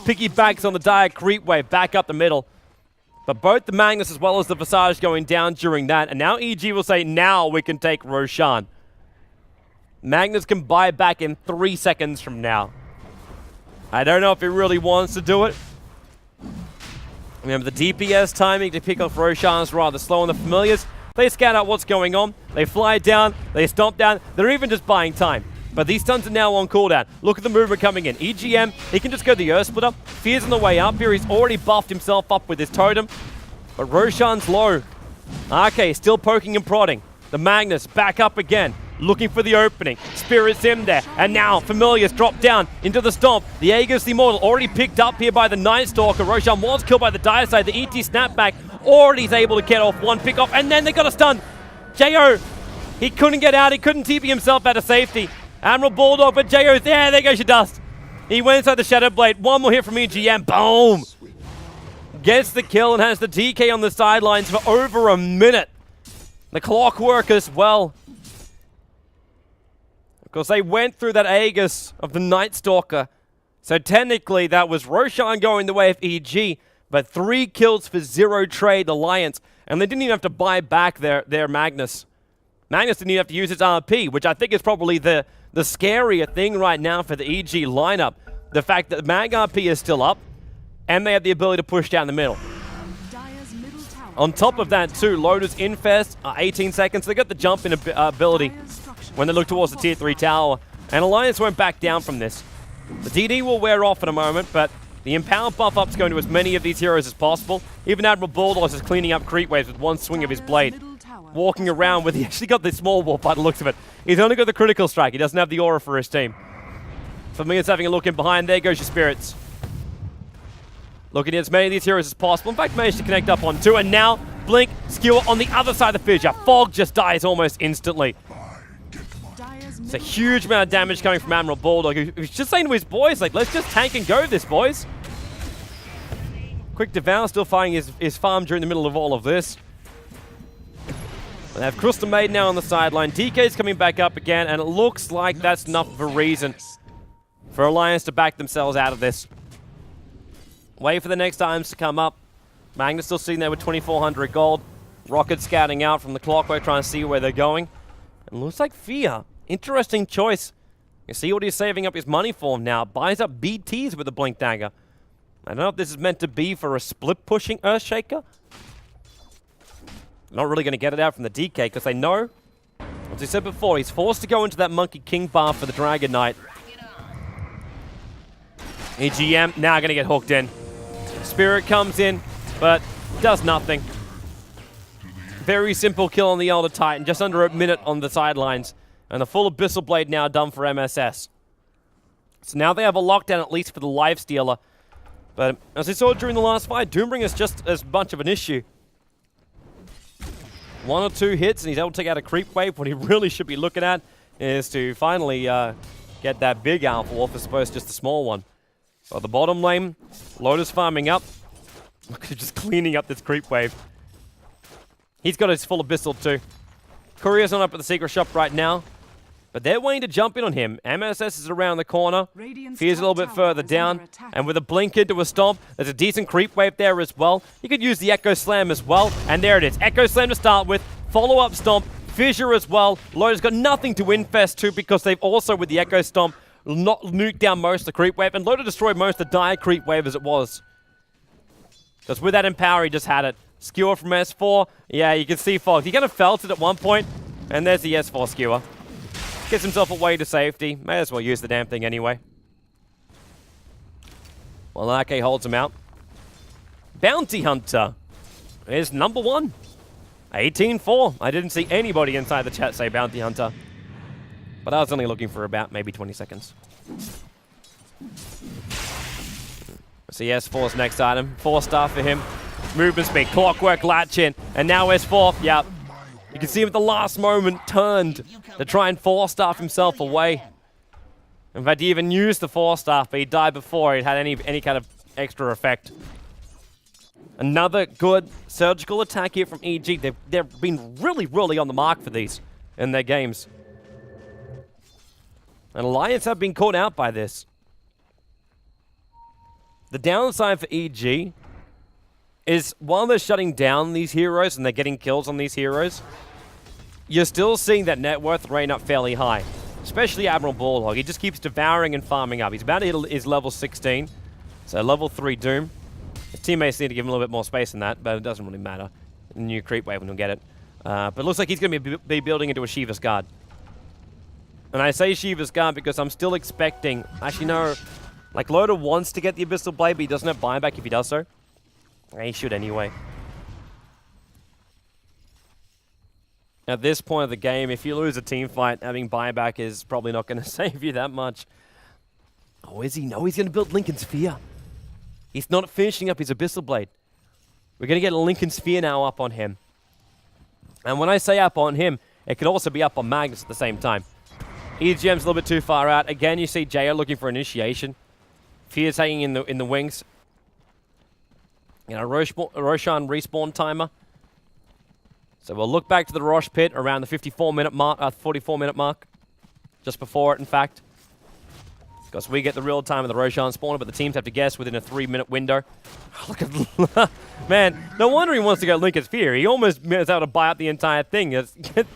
piggybacks on the dire creep wave back up the middle. But both the Magnus as well as the Visage going down during that. And now EG will say, now we can take Roshan. Magnus can buy back in 3 seconds from now. I don't know if he really wants to do it. Remember, the DPS timing to pick off Roshan is rather slow on the familiars. They scout out what's going on. They fly down. They stomp down. They're even just buying time. But these stuns are now on cooldown. Look at the movement coming in. EGM, he can just go the Earth Splitter. Fear's on the way up here. He's already buffed himself up with his totem. But Roshan's low. RK still poking and prodding. The Magnus back up again. Looking for the opening. Spirit's in there. And now Familiars drop down into the stomp. The Aegis the Immortal already picked up here by the Night Stalker. Roshan was killed by the Dire Side. The ET snapback already is able to get off one pick off. And then they got a stun. Jo, he couldn't get out. He couldn't TP himself out of safety. Admiral Bulldog, but Jo's there. There goes your dust. He went inside the Shadow Blade. One more hit from EGM. Boom. Gets the kill and has the DK on the sidelines for over a minute. The Clockwork as well. Because they went through that Aegis of the Night Stalker. So technically that was Roshan going the way of EG, but 3 kills for 0 trade Alliance. And they didn't even have to buy back their Magnus. Magnus didn't even have to use his RP, which I think is probably the scarier thing right now for the EG lineup. The fact that Mag RP is still up, and they have the ability to push down the middle. On top of that too, Loader's Infest, 18 seconds. They got the jump in ability when they look towards the tier 3 tower. And Alliance won't back down from this. The DD will wear off in a moment, but the Empower buff up's going to as many of these heroes as possible. Even Admiral Bulldog is cleaning up creep waves with one swing of his blade. Walking around with, he actually got the small wolf by the looks of it. He's only got the critical strike. He doesn't have the aura for his team. For me, it's having a look in behind. There goes your spirits. Looking at as many of these heroes as possible. In fact, managed to connect up on 2. And now, Blink, Skewer on the other side of the fissure. Fog just dies almost instantly. It's a huge amount of damage coming from Admiral Bulldog, who's just saying to his boys, like, let's just tank and go this, boys. Quick Devour still fighting his farm during the middle of all of this. They have Crystal Maiden now on the sideline. DK's coming back up again, and it looks like that's enough of a reason for Alliance to back themselves out of this. Wait for the next items to come up. Magnus still sitting there with 2,400 gold. Rocket scouting out from the Clockwork, trying to see where they're going. And looks like Fear. Interesting choice. You see what he's saving up his money for now. Buys up BTs with the Blink Dagger. I don't know if this is meant to be for a split-pushing Earthshaker. Not really going to get it out from the DK because they know, as I said before, he's forced to go into that Monkey King bar for the Dragon Knight. EGM now going to get hooked in. Spirit comes in, but does nothing. Very simple kill on the Elder Titan, just under a minute on the sidelines. And the full Abyssal Blade now done for MSS. So now they have a lockdown at least for the Lifestealer. But as we saw during the last fight, Doombringer's just as much of an issue. 1 or 2 hits and he's able to take out a creep wave. What he really should be looking at is to finally get that big alpha wolf as opposed to just a small one. But the bottom lane, Lotus farming up. Look at him just cleaning up this creep wave. He's got his full Abyssal too. Courier's not up at the secret shop right now. But they're waiting to jump in on him. MSS is around the corner. Radiant's Fear's a little top bit tower further is down. under attack. And with a blink into a stomp, there's a decent creep wave there as well. You could use the Echo Slam as well. And there it is. Echo Slam to start with. Follow-up stomp. Fissure as well. Loda's got nothing to infest to because they've also, with the Echo Stomp, not nuked down most of the creep wave. And Loda destroyed most of the dire creep wave as it was. Because with that Empower, he just had it. Skewer from S4. Yeah, you can see Fox. He kind of felt it at one point. And there's the S4 Skewer. Gets himself away to safety. May as well use the damn thing anyway. Well, RK holds him out. Bounty Hunter is number 1. 18-4. I didn't see anybody inside the chat say Bounty Hunter. But I was only looking for about maybe 20 seconds. So S4's next item. 4-star for him. Movement speed, Clockwork latch in. And now S4, yeah. You can see him at the last moment turned to try and 4-star himself away. In fact, he even used the 4-star, but he died before it had any kind of extra effect. Another good surgical attack here from EG. They've been really on the mark for these in their games. And Alliance have been caught out by this. The downside for EG is while they're shutting down these heroes and they're getting kills on these heroes, you're still seeing that net worth reign up fairly high. Especially Admiral Ballhog. He just keeps devouring and farming up. He's about to hit his level 16. So level 3 Doom. His teammates need to give him a little bit more space than that, but it doesn't really matter. The new creep wave when he'll get it. But it looks like he's going to be building into a Shiva's Guard. And I say Shiva's Guard because I'm still expecting... Actually, no. Like, Loda wants to get the Abyssal Blade, but he doesn't have buyback if he does so. He should anyway. At this point of the game, if you lose a team fight, having buyback is probably not going to save you that much. Oh, is he? No, he's going to build Lincoln Sphere. He's not finishing up his Abyssal Blade. We're going to get a Lincoln Sphere now up on him. And when I say up on him, it could also be up on Magnus at the same time. EGM's a little bit too far out. Again, you see JO looking for initiation. Fear's hanging in the wings. You know, Roshan respawn timer. So we'll look back to the Rosh pit around the 44-minute mark, 44-minute mark. Just before it, in fact. Because we get the real time of the Roshan spawner, but the teams have to guess within a 3-minute window. Look at... Man, no wonder he wants to go Lincoln Sphere. He almost is able to buy out the entire thing. Give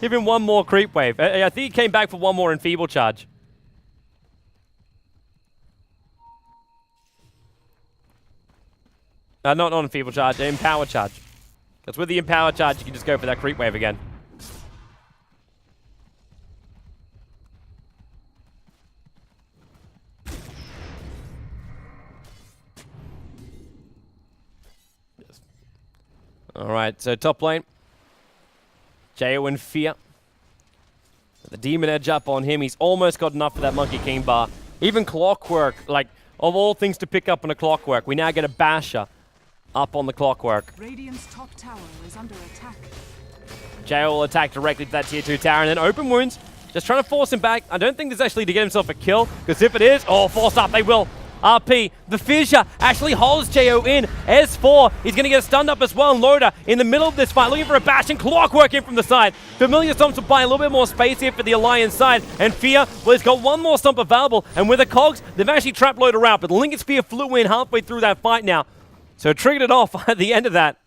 him one more creep wave. I think he came back for one more enfeeble charge. Not enfeeble charge, empower charge. Because with the empower charge, you can just go for that creep wave again. Yes. Alright, so top lane. Jo in Fear. The Demon Edge up on him. He's almost got enough for that Monkey King bar. Even Clockwork, like, of all things to pick up on a Clockwork, we now get a Basher up on the Clockwork. Radiant's top tower is under attack. Jo will attack directly to that tier 2 tower, and then open wounds. Just trying to force him back. I don't think this is actually to get himself a kill, because if it is, oh, force up, they will. RP, the Fissure actually holds Jo in. S4, he's going to get stunned up as well. And Loda in the middle of this fight, looking for a bash, and Clockwork in from the side. Familiar Stomps will buy a little bit more space here for the Alliance side. And Fear, well, he's got one more stomp available. And with the Cogs, they've actually trapped Loda out. But Lincoln Sphere flew in halfway through that fight now. So triggered it off at the end of that.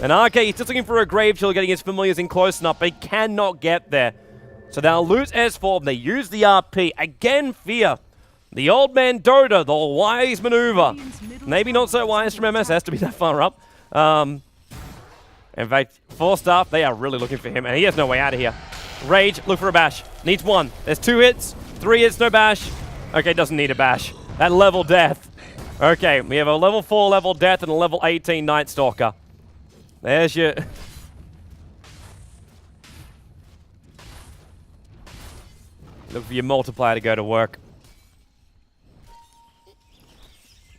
And RK, he's just looking for a Grave Chill, getting his Familiars in close enough, but he cannot get there. So they'll lose S4, and they use the RP. Again, Fear. The old man Dota, the wise maneuver. Maybe not so wise from MSS to be that far up. In fact, 4-star, they are really looking for him, and he has no way out of here. Rage, look for a bash. Needs one. There's 2 hits, 3 hits, no bash. Okay, doesn't need a bash. That level death. Okay, we have a level 4 level death and a level 18 Night Stalker. There's your... Look for your multiplier to go to work.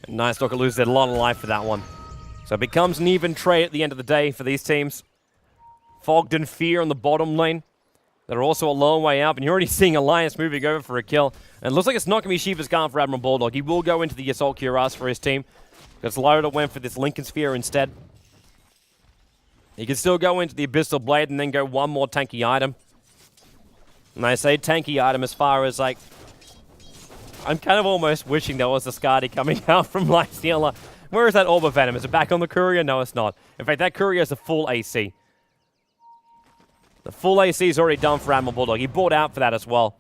Night Stalker loses a lot of life for that one. So it becomes an even trade at the end of the day for these teams. Fogged and Fear on the bottom lane. They're also a long way up, and you're already seeing Alliance moving over for a kill. And it looks like it's not going to be Shiva's Guard for Admiral Bulldog. He will go into the Assault Cuirass for his team, because Loda went for this Lincoln Sphere instead. He can still go into the Abyssal Blade and then go one more tanky item. And I say tanky item as far as, like, I'm kind of almost wishing there was a Skadi coming out from Lifestealer. Where is that Orb of Venom? Is it back on the Courier? No, it's not. In fact, that Courier has a full AC. The full AC is already done for Admiral Bulldog. He bought out for that as well.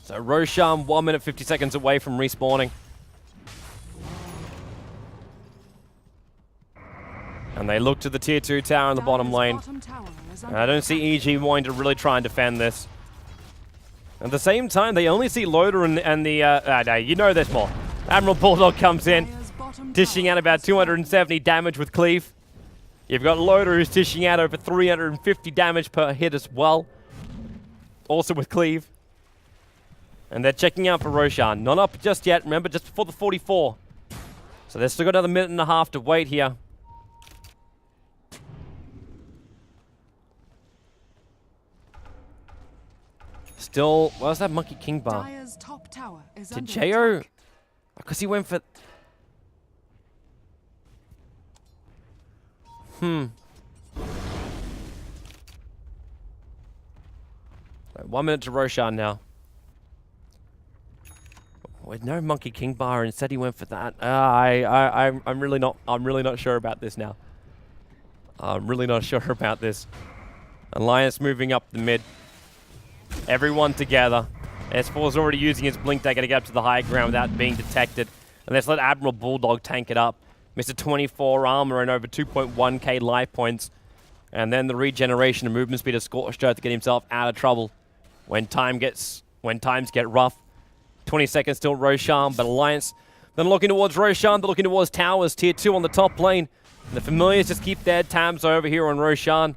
So Roshan 1 minute 50 seconds away from respawning. And they look to the tier 2 tower in the bottom lane. And I don't see EG wanting to really try and defend this. At the same time, they only see Loader and the... no, you know there's more. Admiral Bulldog comes in, dishing out about 270 damage with Cleave. You've got Loader who's dishing out over 350 damage per hit as well. Also with Cleave. And they're checking out for Roshan. Not up just yet, remember, just before the 44. So they've still got another minute and a half to wait here. Still, where's that Monkey King bar? Top tower is Did under Jo... attack. Because he went for... Right, 1 minute to Roshan now. With no Monkey King bar, instead he went for that. I'm really not sure about this now. I'm really not sure about this. Alliance moving up the mid. Everyone together. S4 is already using his blink dagger to get up to the high ground without being detected. And let's let Admiral Bulldog tank it up. Mr. 24 armor and over 2.1k life points. And then the regeneration and movement speed of Scorched Earth to get himself out of trouble when times get rough. 20 seconds still Roshan, but Alliance then looking towards Roshan, they're looking towards towers, tier 2 on the top lane. And the familiars just keep their tabs over here on Roshan.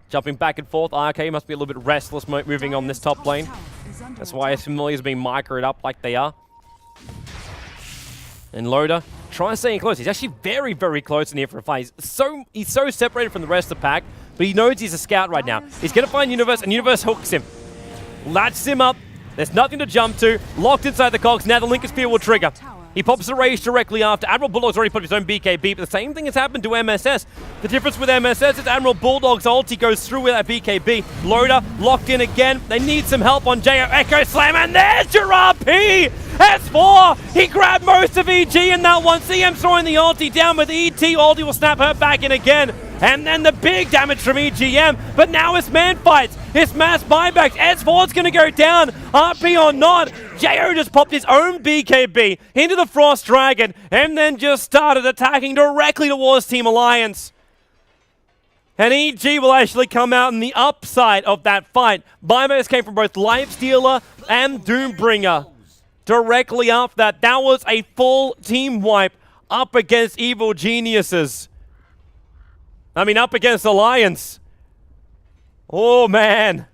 Jumping back and forth. RK must be a little bit restless moving on this top lane. That's why his familiars being microed up like they are. And Loader trying staying close. He's actually very, very close in here for a fight. He's so separated from the rest of the pack, but he knows he's a scout right now. He's going to find Universe, and Universe hooks him. Latches him up. There's nothing to jump to. Locked inside the cogs. Now the Linker Spear will trigger. He pops the rage directly after. Admiral Bulldog's already put his own BKB, but the same thing has happened to MSS. The difference with MSS is Admiral Bulldog's ulti goes through with that BKB. Loader locked in again. They need some help on JO. Echo Slam, and there's your RP! S4! He grabbed most of EG in that one. CM throwing the ulti down with ET. Ulti will snap her back in again. And then the big damage from EGM. But now it's man fights. It's mass buybacks. S4's going to go down. RP or not. JO just popped his own BKB into the Frost Dragon and then just started attacking directly towards Team Alliance. And EG will actually come out in the upside of that fight. Buybacks came from both Lifestealer and Doombringer. Directly after that, that was a full team wipe up against Evil Geniuses. Up against Alliance. Oh, man.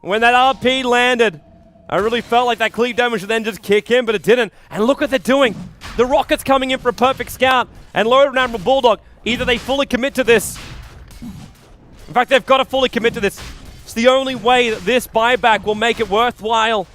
When that RP landed, I really felt like that cleave damage would then just kick in, but it didn't. And look what they're doing. The Rocket's coming in for a perfect scout. And Loader and Admiral Bulldog, either they fully commit to this. In fact, they've got to fully commit to this. It's the only way that this buyback will make it worthwhile.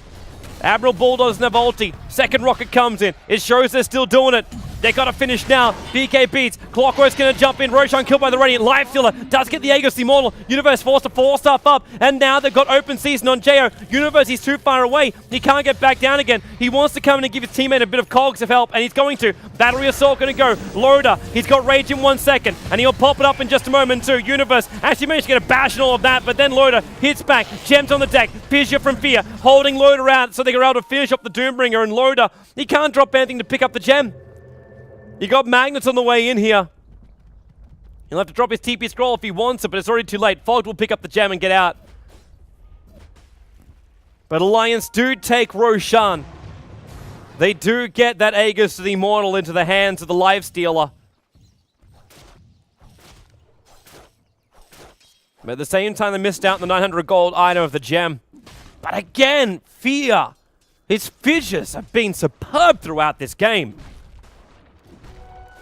Admiral Bulldog doesn't have ulti. Second rocket comes in. It shows they're still doing it. They got to finish now. BK beats. Clockwork's going to jump in. Roshan killed by the Radiant. Lifestealer does get the Aegis Immortal. Universe forced to force stuff up. And now they've got open season on JO. Universe, he's too far away. He can't get back down again. He wants to come in and give his teammate a bit of cogs of help. And he's going to. Battery Assault going to go. Loader, he's got Rage in 1 second. And he'll pop it up in just a moment too. Universe actually managed to get a bash and all of that. But then Loader hits back. Gems on the deck. Fissure from Fear. Holding Loader out so they are able to finish up the Doombringer. And Loader, he can't drop anything to pick up the gem. You got magnets on the way in here. He'll have to drop his TP scroll if he wants it, but it's already too late. Fogged will pick up the gem and get out. But Alliance do take Roshan. They do get that Aegis to the Immortal into the hands of the Lifestealer. But at the same time, they missed out on the 900 gold item of the gem. But again, Fear. His fissures have been superb throughout this game.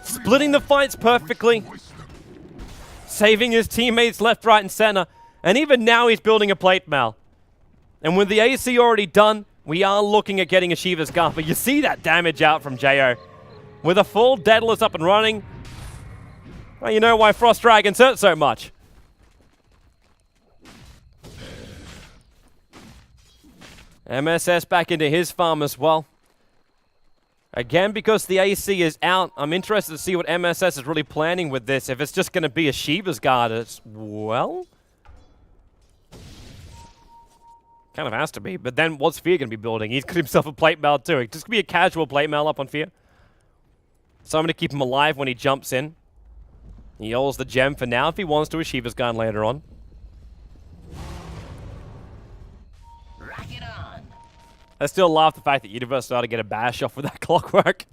Splitting the fights perfectly. Saving his teammates left, right, and center. And even now he's building a plate mail. And with the AC already done, we are looking at getting a Shiva's Scarf. But you see that damage out from JO. With a full Daedalus up and running, well, you know why Frost Dragons hurt so much. MSS back into his farm as well. Again, because the AC is out, I'm interested to see what MSS is really planning with this. If it's just going to be a Shiva's Guard as well? Kind of has to be. But then what's Fear going to be building? He's got himself a plate mail too. It's just going to be a casual plate mail up on Fear. So I'm going to keep him alive when he jumps in. He holds the gem for now if he wants to a Shiva's Guard later on. I still laugh the fact that Universe started to get a bash off with that clockwork.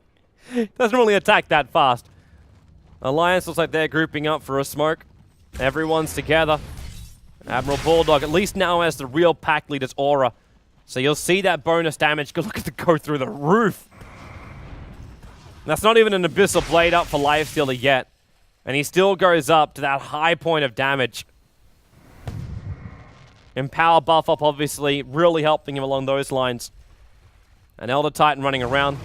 Doesn't really attack that fast. Alliance looks like they're grouping up for a smoke. Everyone's together. Admiral Bulldog at least now has the real pack leader's aura. So you'll see that bonus damage go through the roof. That's not even an Abyssal Blade up for Lifestealer yet. And he still goes up to that high point of damage. Empower buff up, obviously, really helping him along those lines. An Elder Titan running around.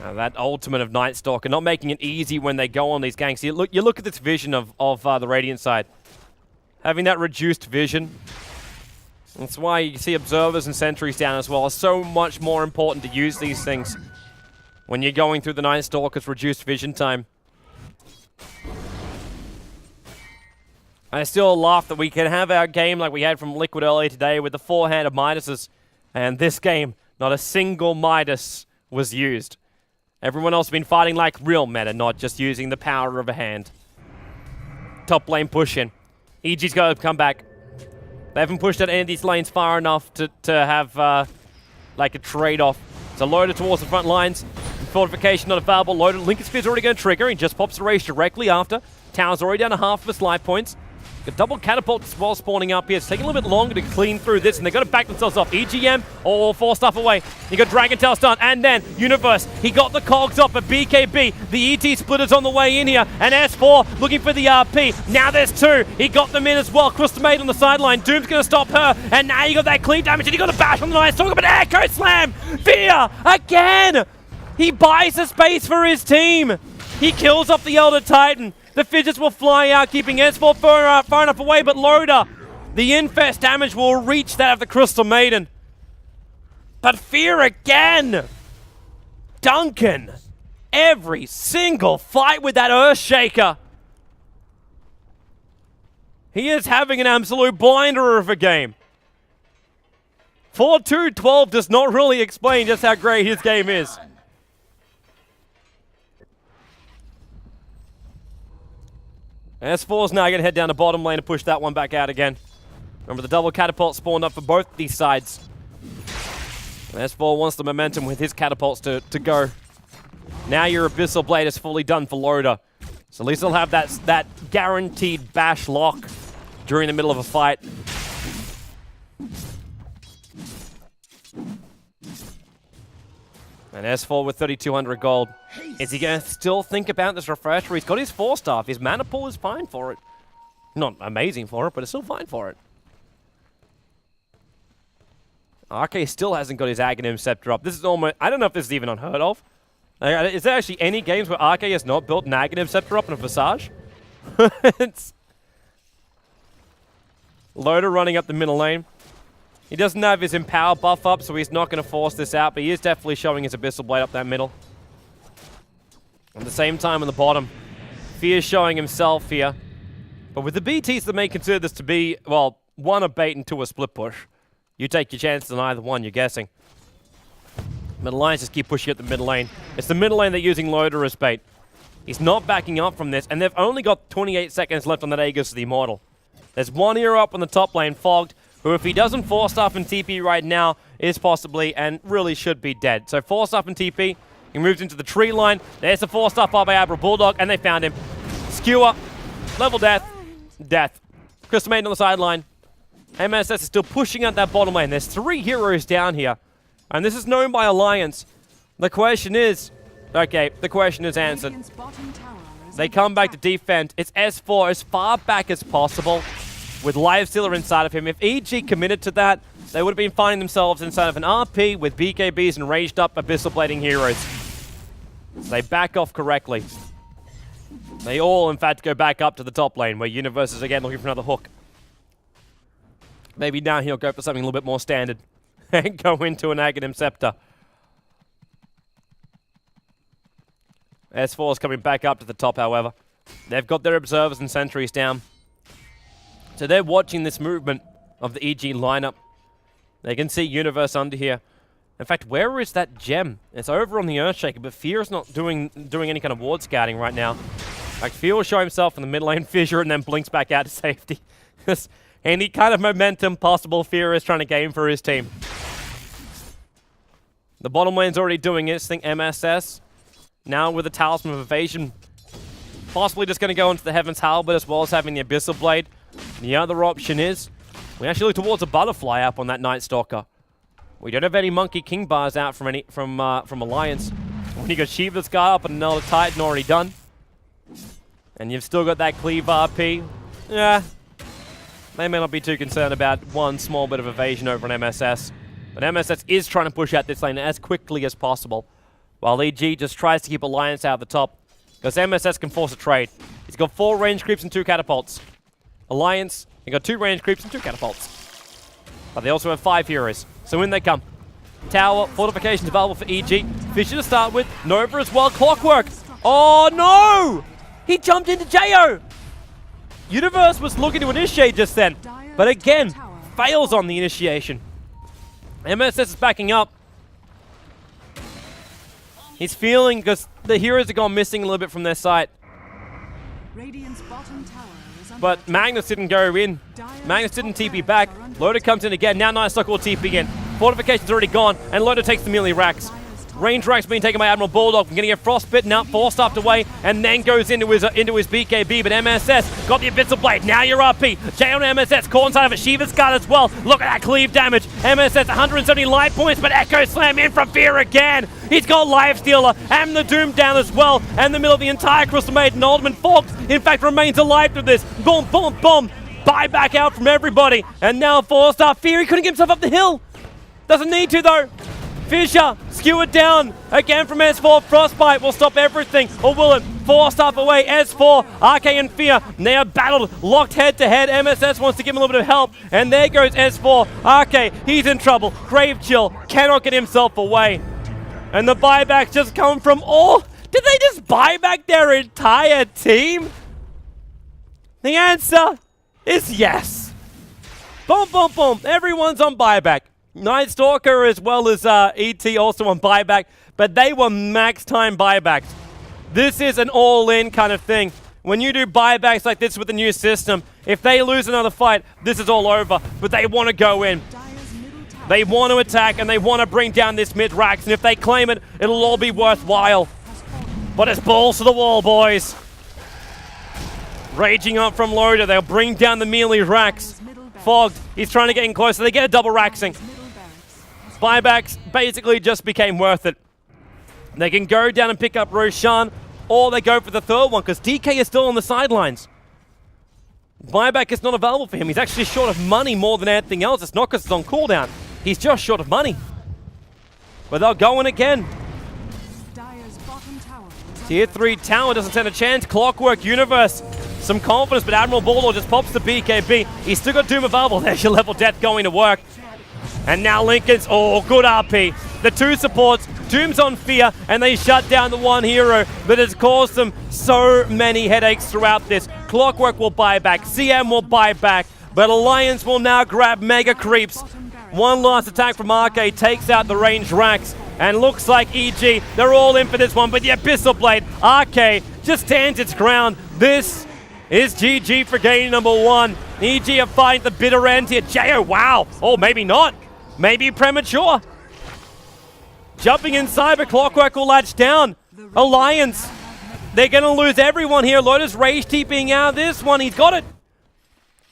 That ultimate of Night Stalker, not making it easy when they go on these ganks. You look at this vision of the Radiant side. Having that reduced vision. That's why you see Observers and Sentries down as well. It's so much more important to use these things when you're going through the Night Stalker's reduced vision time. I still laugh that we can have our game like we had from Liquid earlier today with the 4-hand of Midases, and this game, not a single Midas was used. Everyone else has been fighting like real meta, not just using the power of a hand. Top lane pushing. EG's got to come back. They haven't pushed out any of these lanes far enough to have like a trade-off. So Loader towards the front lines. Fortification not available. Loader, Lincoln Spear's already going to trigger. He just pops the race directly after. Tower's already down to half of his life points. Got double catapults while spawning up here. It's taking a little bit longer to clean through this, and they've got to back themselves off. EGM, force stuff away. You got Dragon Tail stun, and then Universe. He got the cogs up at BKB. The ET splitter's on the way in here, and S4 looking for the RP. Now there's two. He got them in as well. Crystal Maid on the sideline. Doom's going to stop her, and now you got that clean damage, and you got a bash on the Night Stalker, but Echo Slam! Fear again! He buys the space for his team. He kills off the Elder Titan. The Fidgets will fly out, keeping S4 far enough away, but Loader, the Infest damage will reach that of the Crystal Maiden. But Fear again! Duncan, every single fight with that Earthshaker. He is having an absolute blinder of a game. 4-2-12 does not really explain just how great his game is. S4's now going to head down the bottom lane and push that one back out again. Remember, the double catapult spawned up for both these sides. And S4 wants the momentum with his catapults to go. Now your Abyssal Blade is fully done for Loader. So at least they'll have that guaranteed bash lock during the middle of a fight. And S4 with 3,200 gold. Is he going to still think about this refresher? He's got his 4-staff. His mana pool is fine for it. Not amazing for it, but it's still fine for it. RK still hasn't got his Aghanim Scepter up. This is almost... I don't know if this is even unheard of. Is there actually any games where RK has not built an Aghanim Scepter up in a Visage? It's... Loader running up the middle lane. He doesn't have his Empower buff up, so he's not going to force this out, but he is definitely showing his Abyssal Blade up that middle. At the same time on the bottom, Fear showing himself here. But with the BTs, they may consider this to be, well, one a bait and two a split push. You take your chances on either one, you're guessing. Middle lines just keep pushing at the middle lane. It's the middle lane they're using Loader as bait. He's not backing up from this, and they've only got 28 seconds left on that Aegis of the Immortal. There's one hero up on the top lane, Fogged, who if he doesn't 4-staff and TP right now, is possibly and really should be dead. So 4-staff and TP, he moves into the tree line. There's the 4-staff by Admiral Bulldog, and they found him. Skewer, level death, death. Crystal Maiden on the sideline. MSS is still pushing out that bottom lane. There's 3 heroes down here, and this is known by Alliance. The question is, okay, the question is answered. They come back to defend. It's S4 as far back as possible with Lifestealer inside of him. If EG committed to that, they would have been finding themselves inside of an RP with BKBs and raged up Abyssal Blading heroes. They back off correctly. They all, in fact, go back up to the top lane, where Universe is again looking for another hook. Maybe now he'll go for something a little bit more standard and go into an Aghanim Scepter. S4 is coming back up to the top, however. They've got their observers and sentries down. So they're watching this movement of the EG lineup. They can see Universe under here. In fact, where is that gem? It's over on the Earthshaker, but Fear's not doing any kind of ward scouting right now. Like, Fear will show himself in the mid lane fissure and then blinks back out to safety. Any kind of momentum possible Fear is trying to gain for his team. The bottom lane's already doing its thing, MSS. Now with the Talisman of Evasion, possibly just going to go into the Heaven's Halberd as well as having the Abyssal Blade. The other option is, we actually look towards a Butterfly up on that Night Stalker. We don't have any Monkey King bars out from Alliance. When you got Shiva's guy up and another Titan already done. And you've still got that Cleave RP. Yeah, they may not be too concerned about one small bit of evasion over an MSS. But MSS is trying to push out this lane as quickly as possible. While EG just tries to keep Alliance out of the top. Because MSS can force a trade. He's got 4 range creeps and 2 catapults. Alliance, they got 2 range creeps and 2 catapults. But they also have 5 heroes. So in they come. Tower, fortifications available for EG. Fisher to start with. Nova as well. Clockwork. Oh no! He jumped into Jo! Universe was looking to initiate just then. But again, fails on the initiation. MSS is backing up. He's feeling, because the heroes have gone missing a little bit from their site. Radiant's bottom tower is under But Magnus didn't go in. Magnus didn't TP back. Loader comes in again. Now Night Stalker will TP in. Fortification's already gone, and Loader takes the melee racks. Range racks being taken by Admiral Bulldog. We're going to get Frostbitten out, forced up away, and then goes into his BKB. But MSS got the Abyssal Blade. Now your RP. J on MSS. Caught inside of a Shiva's Guard as well. Look at that cleave damage. MSS 170 life points, but Echo Slam in from Fear again. He's got Lifestealer and the Doom down as well. And the middle of the entire Crystal Maiden. Alderman Fox, in fact, remains alive to this. Boom, boom, boom. Buyback out from everybody. And now 4-star Fear. He couldn't get himself up the hill. Doesn't need to, though. Fisher, skewered down, again from S4, Frostbite will stop everything, or will it? 4-star away, S4, RK and Fear, they are battled, locked head to head, MSS wants to give him a little bit of help, and there goes S4, RK, he's in trouble, Grave Chill, cannot get himself away. And the buybacks just come from all, did they just buy back their entire team? The answer is yes. Boom, boom, boom, everyone's on buyback. Night Stalker as well as ET also on buyback, but they were max time buybacks. This is an all-in kind of thing. When you do buybacks like this with the new system, if they lose another fight, this is all over, but they want to go in. They want to attack and they want to bring down this mid-racks, and if they claim it, it'll all be worthwhile. But it's balls to the wall, boys. Raging up from Loader, they'll bring down the melee racks. Fogged, he's trying to get in closer, they get a double raxing. Buybacks basically just became worth it. They can go down and pick up Roshan, or they go for the third one, because DK is still on the sidelines. Buyback is not available for him. He's actually short of money more than anything else. It's not because it's on cooldown. He's just short of money. But they'll go in again. Tier 3 tower doesn't stand a chance. Clockwork Universe. Some confidence, but Admiral Bulldog just pops the BKB. He's still got Doom available. There's your level death going to work. And now Lincoln's, oh, good RP. The 2 supports, Doom's on Fear, and they shut down the 1 hero that has caused them so many headaches throughout this. Clockwork will buy back, CM will buy back, but Alliance will now grab Mega Creeps. One last attack from RK takes out the range racks, and looks like EG, they're all in for this one, but the Abyssal Blade, RK just stands its ground. This is GG for game number 1. EG are fighting the bitter end here. Jo, wow, oh, maybe not. Maybe premature. Jumping inside, but Clockwork will latch down. Alliance, they're going to lose everyone here. Lotus Rage TPing out this one. He's got it.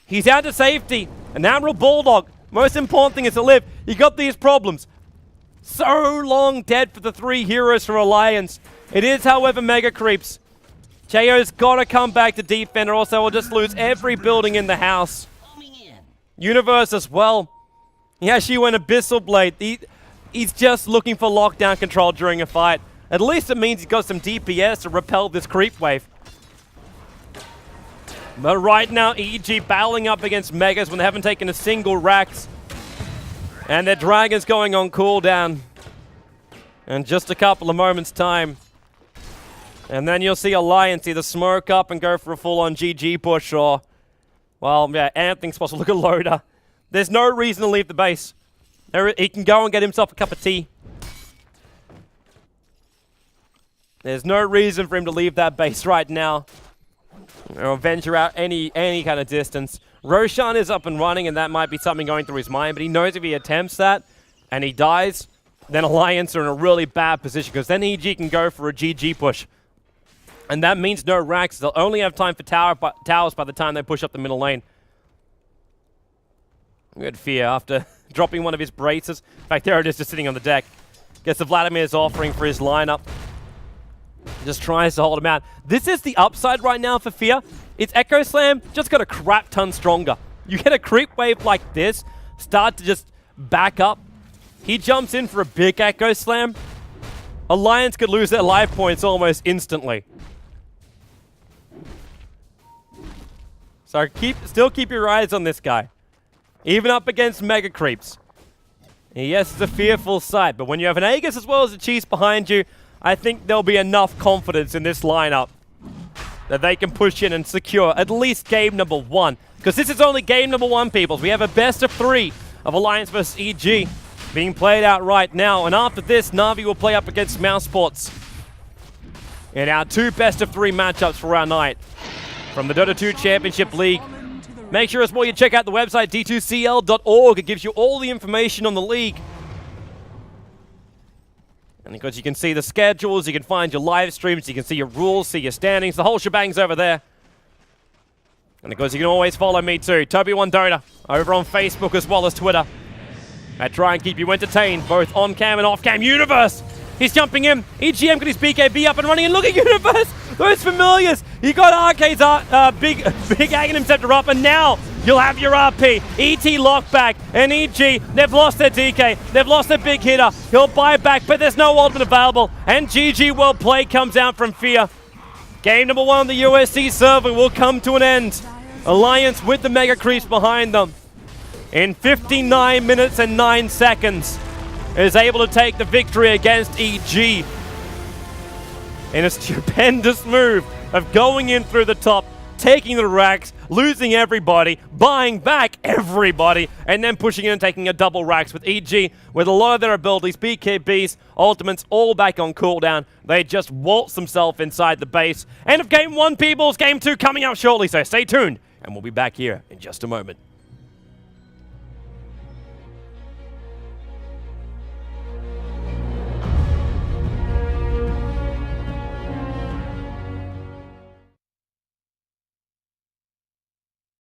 He's out to safety. An Admiral Bulldog. Most important thing is to live. You got these problems. So long dead for the 3 heroes from Alliance. It is, however, Mega Creeps. JO's got to come back to defend, or else they will just lose every building in the house. Universe as well. He actually went Abyssal Blade. He's just looking for lockdown control during a fight. At least it means he's got some DPS to repel this creep wave. But right now, EG battling up against Megas when they haven't taken a single Rax. And their Dragon's going on cooldown. In just a couple of moments' time. And then you'll see Alliance either smoke up and go for a full-on GG push, or... Well, yeah, anything's possible. Look at Loda. There's no reason to leave the base. He can go and get himself a cup of tea. There's no reason for him to leave that base right now. Or venture out any kind of distance. Roshan is up and running, and that might be something going through his mind, but he knows if he attempts that and he dies, then Alliance are in a really bad position, because then EG can go for a GG push. And that means no racks. They'll only have time for towers by the time they push up the middle lane. Good fear after dropping one of his braces. In fact, there it is, just sitting on the deck. Gets the Vladimir's offering for his lineup. Just tries to hold him out. This is the upside right now for Fear. It's Echo Slam, just got a crap ton stronger. You get a creep wave like this, start to just back up. He jumps in for a big Echo Slam. Alliance could lose their life points almost instantly. So still keep your eyes on this guy. Even up against Mega Creeps. Yes, it's a fearful sight, but when you have an Aegis as well as a Cheese behind you, I think there'll be enough confidence in this lineup that they can push in and secure at least game number 1. Because this is only game number 1, peoples. We have a best of 3 of Alliance vs EG being played out right now. And after this, Na'Vi will play up against Mousesports in our 2 best of 3 matchups for our night from the Dota 2 Championship League. Make sure as well you check out the website d2cl.org. It gives you all the information on the league. And because you can see the schedules, you can find your live streams, you can see your rules, see your standings, the whole shebang's over there. And of course, you can always follow me too, TobiWan Dota, over on Facebook as well as Twitter. I try and keep you entertained, both on-cam and off-cam. Universe! He's jumping in. EGM got his BKB up and running, and look at Universe! Those familiars! He got Arcade's big Aghanim Scepter up, and now you'll have your RP. ET lockback, and EG, they've lost their DK. They've lost their big hitter. He'll buy back, but there's no ultimate available. And GG well played comes out from Fear. Game number 1 on the USC server will come to an end. Alliance with the Mega Creeps behind them. In 59 minutes and 9 seconds, is able to take the victory against EG. In a stupendous move of going in through the top, taking the racks, losing everybody, buying back everybody, and then pushing in and taking a double racks with EG, with a lot of their abilities, BKBs, ultimates, all back on cooldown. They just waltz themselves inside the base. End of game 1, peoples. Game 2 coming out shortly, so stay tuned, and we'll be back here in just a moment.